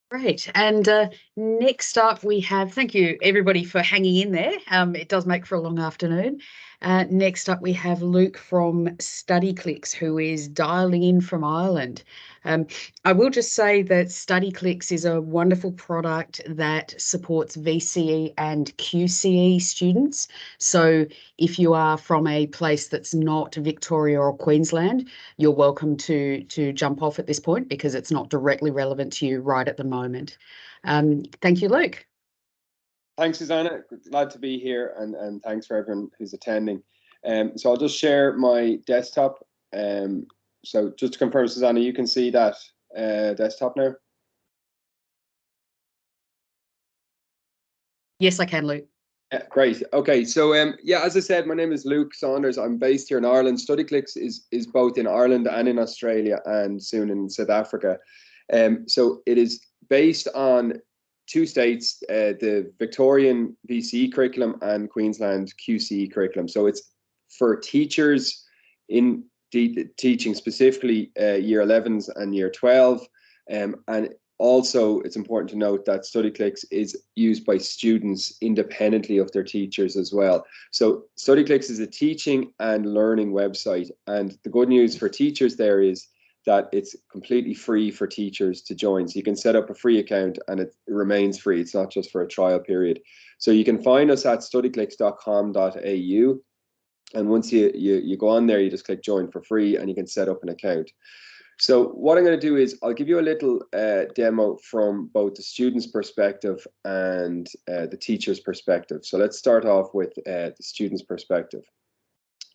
Great. And next up we have, thank you everybody for hanging in there. It does make for a long afternoon. Next up we have Luke from StudyClix, who is dialing in from Ireland. I will just say that StudyClix is a wonderful product that supports VCE and QCE students. So if you are from a place that's not Victoria or Queensland, you're welcome to jump off at this point because it's not directly relevant to you right at the moment. Thank you, Luke. Thanks, Susanna. Glad to be here, and thanks for everyone who's attending. So I'll just share my desktop. So just to confirm, Susanna, you can see that desktop now? Yes, I can, Luke. Yeah, great. Okay, so yeah, as I said, my name is Luke Saunders. I'm based here in Ireland. StudyClix is both in Ireland and in Australia, and soon in South Africa. So it is based on two states, the Victorian VCE curriculum and Queensland QCE curriculum. So it's for teachers in teaching specifically year 11s and year 12, and also, it's important to note that StudyClix is used by students independently of their teachers as well. So StudyClix is a teaching and learning website. And the good news for teachers there is that it's completely free for teachers to join. So you can set up a free account and it remains free. It's not just for a trial period. So you can find us at studyclix.com.au. And once you go on there, you just click join for free and you can set up an account. So what I'm going to do is I'll give you a little demo from both the student's perspective and the teacher's perspective. So let's start off with the student's perspective.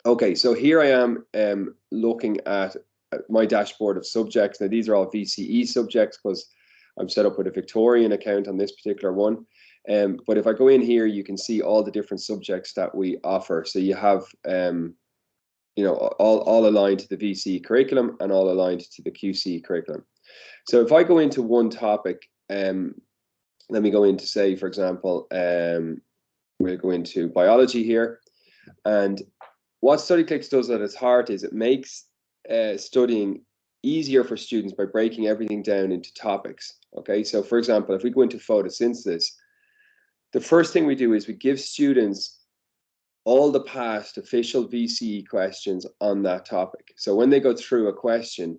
Okay, so here I am looking at my dashboard of subjects. Now these are all VCE subjects because I'm set up with a Victorian account on this particular one. But if I go in here, you can see all the different subjects that we offer. So you have all aligned to the VCE curriculum and all aligned to the QCE curriculum. So if I go into one topic, let me go into, say, for example, we'll go into biology here. And what StudyClix does at its heart is it makes studying easier for students by breaking everything down into topics. Okay, so for example, if we go into photosynthesis, the first thing we do is we give students all the past official VCE questions on that topic. So when they go through a question,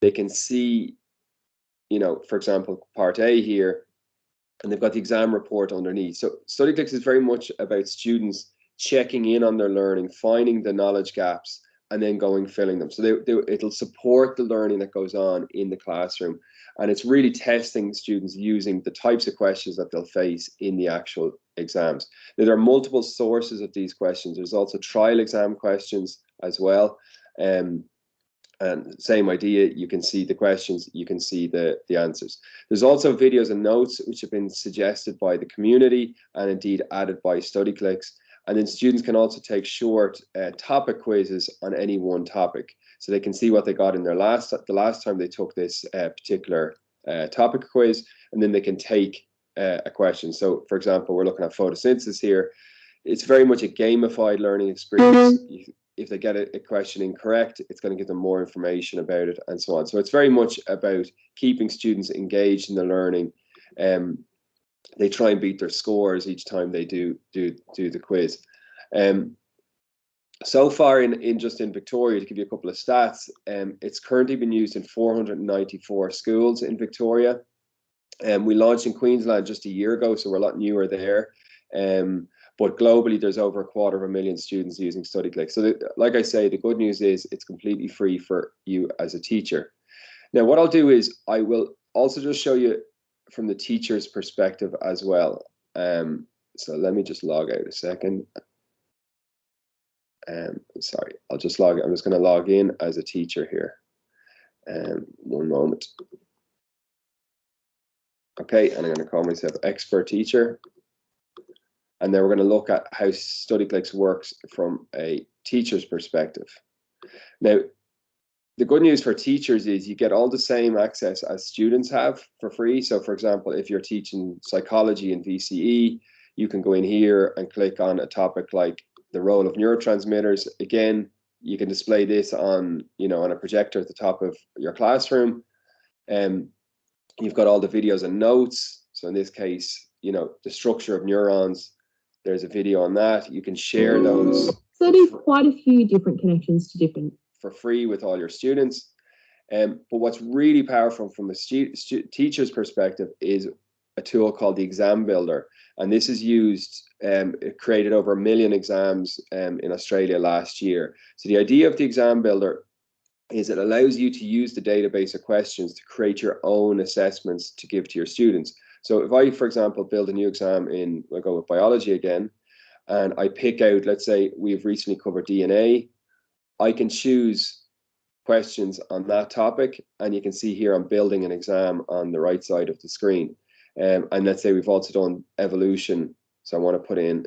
they can see, for example, part A here, and they've got the exam report underneath. So StudyClix is very much about students checking in on their learning, finding the knowledge gaps, and then filling them. So it'll support the learning that goes on in the classroom. And it's really testing students using the types of questions that they'll face in the actual exams. Now, there are multiple sources of these questions. There's also trial exam questions as well. And same idea, you can see the questions, you can see the answers. There's also videos and notes which have been suggested by the community and indeed added by StudyClix. And then students can also take short topic quizzes on any one topic. So they can see what they got in the last time they took this particular topic quiz, and then they can take a question. So for example, we're looking at photosynthesis here. It's very much a gamified learning experience. If they get a question incorrect, it's going to give them more information about it and so on. So it's very much about keeping students engaged in the learning. They try and beat their scores each time they do the quiz. So far in Victoria, to give you a couple of stats, it's currently been used in 494 schools in Victoria. We launched in Queensland just a year ago, so we're a lot newer there. But globally, there's over 250,000 students using StudyClix. So like I say, the good news is it's completely free for you as a teacher. Now, what I'll do is I will also just show you from the teacher's perspective as well. So let me just log out a second. Sorry, I'm just going to log in as a teacher here. One moment. Okay, and I'm going to call myself expert teacher. And then we're going to look at how StudyClix works from a teacher's perspective. Now, the good news for teachers is you get all the same access as students have for free. So for example, if you're teaching psychology in VCE, you can go in here and click on a topic like the role of neurotransmitters. Again, you can display this on a projector at the top of your classroom. You've got all the videos and notes. So in this case, the structure of neurons, there's a video on that. You can share those. So there's quite a few different connections to different for free with all your students. But what's really powerful from a teacher's perspective is a tool called the Exam Builder. And this is used, it created over 1 million exams in Australia last year. So the idea of the Exam Builder is it allows you to use the database of questions to create your own assessments to give to your students. So if I, for example, build a new exam we'll go with biology again, and I pick out, let's say we've recently covered DNA, I can choose questions on that topic, and you can see here I'm building an exam on the right side of the screen. And let's say we've also done evolution. So I want to put in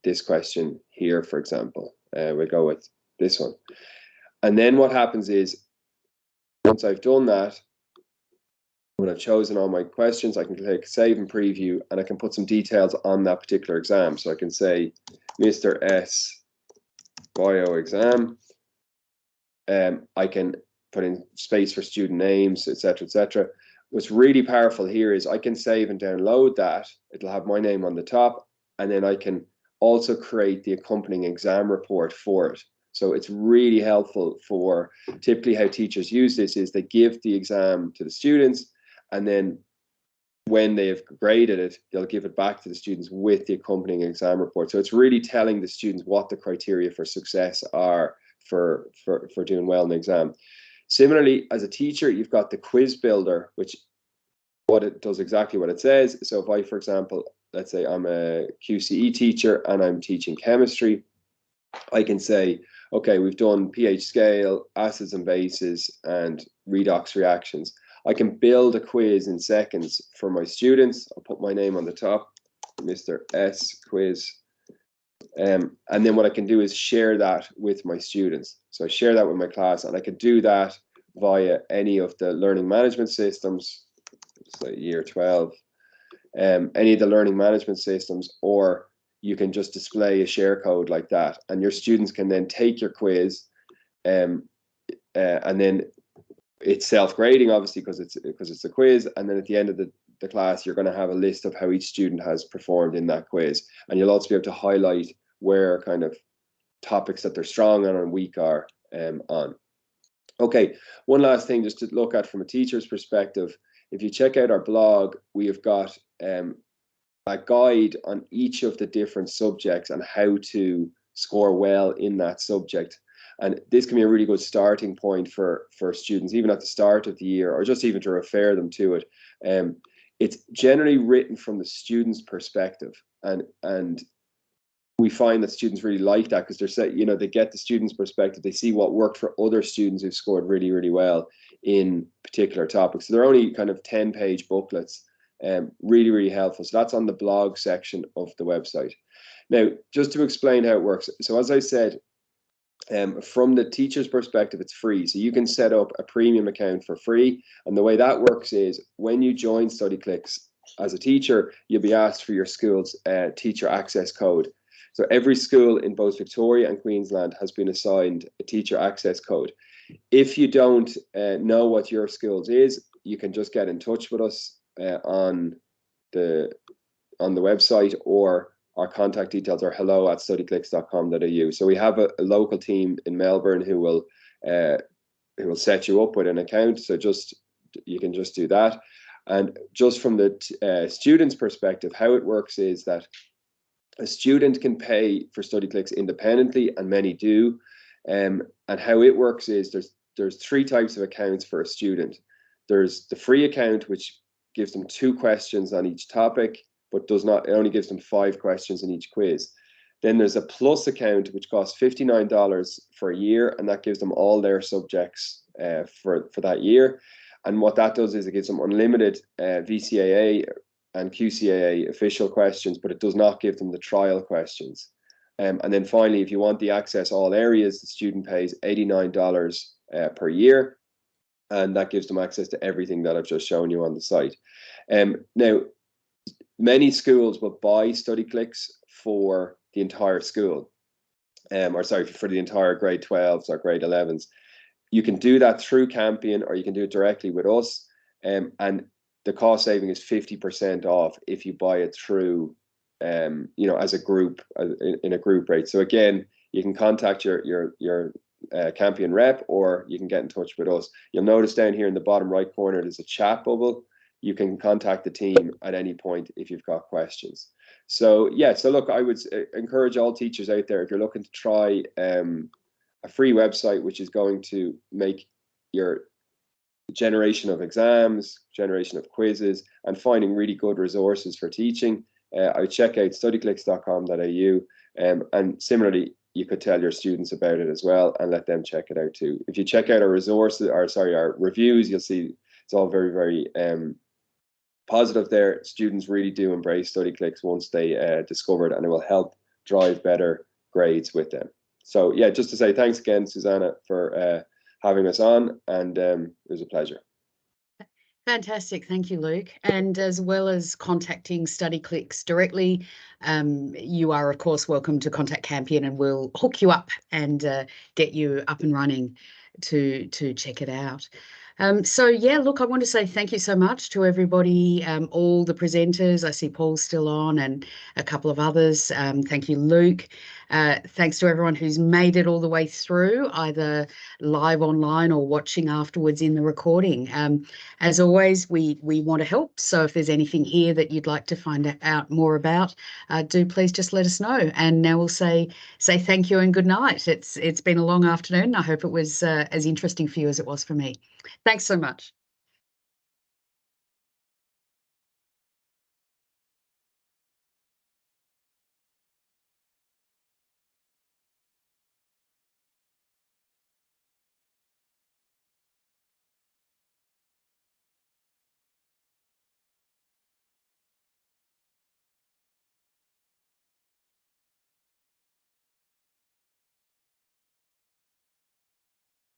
this question here, for example. We'll go with this one. And then what happens is, once I've done that, when I've chosen all my questions, I can click save and preview, and I can put some details on that particular exam. So I can say Mr. S bio exam. I can put in space for student names, etc., etc. What's really powerful here is I can save and download that. It'll have my name on the top, and then I can also create the accompanying exam report for it. So it's really helpful for, typically how teachers use this is they give the exam to the students, and then when they've graded it, they'll give it back to the students with the accompanying exam report. So it's really telling the students what the criteria for success are for doing well in the exam. Similarly, as a teacher, you've got the quiz builder, which what it does exactly what it says. So if I, for example, let's say I'm a QCE teacher and I'm teaching chemistry, I can say, okay, we've done pH scale, acids and bases, and redox reactions. I can build a quiz in seconds for my students. I'll put my name on the top, Mr. S quiz. And then what I can do is share that with my students. So I share that with my class, and I can do that via any of the learning management systems, so year 12, any of the learning management systems, or you can just display a share code like that, and your students can then take your quiz, and then it's self-grading, obviously, because it's a quiz, and then at the end of the class, you're going to have a list of how each student has performed in that quiz, and you'll also be able to highlight where kind of topics that they're strong on and weak are on. Okay, one last thing just to look at from a teacher's perspective. If you check out our blog, we have got a guide on each of the different subjects and how to score well in that subject. And this can be a really good starting point for students, even at the start of the year, or just even to refer them to it. It's generally written from the student's perspective, and we find that students really like that because they get the student's perspective. They see what worked for other students who've scored really, really well in particular topics. So they're only kind of 10-page booklets, really, really helpful. So that's on the blog section of the website. Now, just to explain how it works. So as I said, from the teacher's perspective, it's free. So you can set up a premium account for free. And the way that works is when you join StudyClix as a teacher, you'll be asked for your school's teacher access code. So every school in both Victoria and Queensland has been assigned a teacher access code. If you don't know what your school's is, you can just get in touch with us on the website, or our contact details are hello@studyclix.com.au. So we have a local team in Melbourne who will set you up with an account. So you can just do that. And just from the student's perspective, how it works is that a student can pay for StudyClix independently, and many do. And how it works is there's three types of accounts for a student. There's the free account, which gives them 2 questions on each topic, but it only gives them 5 questions in each quiz. Then there's a plus account, which costs $59 for a year, and that gives them all their subjects for that year. And what that does is it gives them unlimited VCAA and QCAA official questions, but it does not give them the trial questions. And then finally, if you want the access all areas, the student pays $89 per year, and that gives them access to everything that I've just shown you on the site. Now, many schools will buy StudyClix for the entire school, for the entire grade 12s or grade 11s. You can do that through Campion, or you can do it directly with us, and the cost saving is 50% off if you buy it through, as a group, in a group rate. So again, you can contact your Campion rep, or you can get in touch with us. You'll notice down here in the bottom right corner, there's a chat bubble. You can contact the team at any point if you've got questions. So yeah, so look, I would encourage all teachers out there, if you're looking to try a free website, which is going to make your generation of exams, generation of quizzes, and finding really good resources for teaching, I would check out studyclix.com.au, and similarly, you could tell your students about it as well and let them check it out too. If you check out our reviews, you'll see it's all very, very positive there. Students really do embrace StudyClicks once they discover it, and it will help drive better grades with them. So yeah, just to say thanks again, Susanna, for having us on, and it was a pleasure. Fantastic. Thank you, Luke. And as well as contacting StudyClicks directly, you are, of course, welcome to contact Campion, and we'll hook you up and get you up and running to check it out. So yeah, look, I want to say thank you so much to everybody, all the presenters. I see Paul's still on and a couple of others. Thank you, Luke. Thanks to everyone who's made it all the way through, either live online or watching afterwards in the recording. As always, we want to help. So if there's anything here that you'd like to find out more about, do please just let us know. And now we'll say thank you and good night. It's been a long afternoon. I hope it was as interesting for you as it was for me. Thanks so much.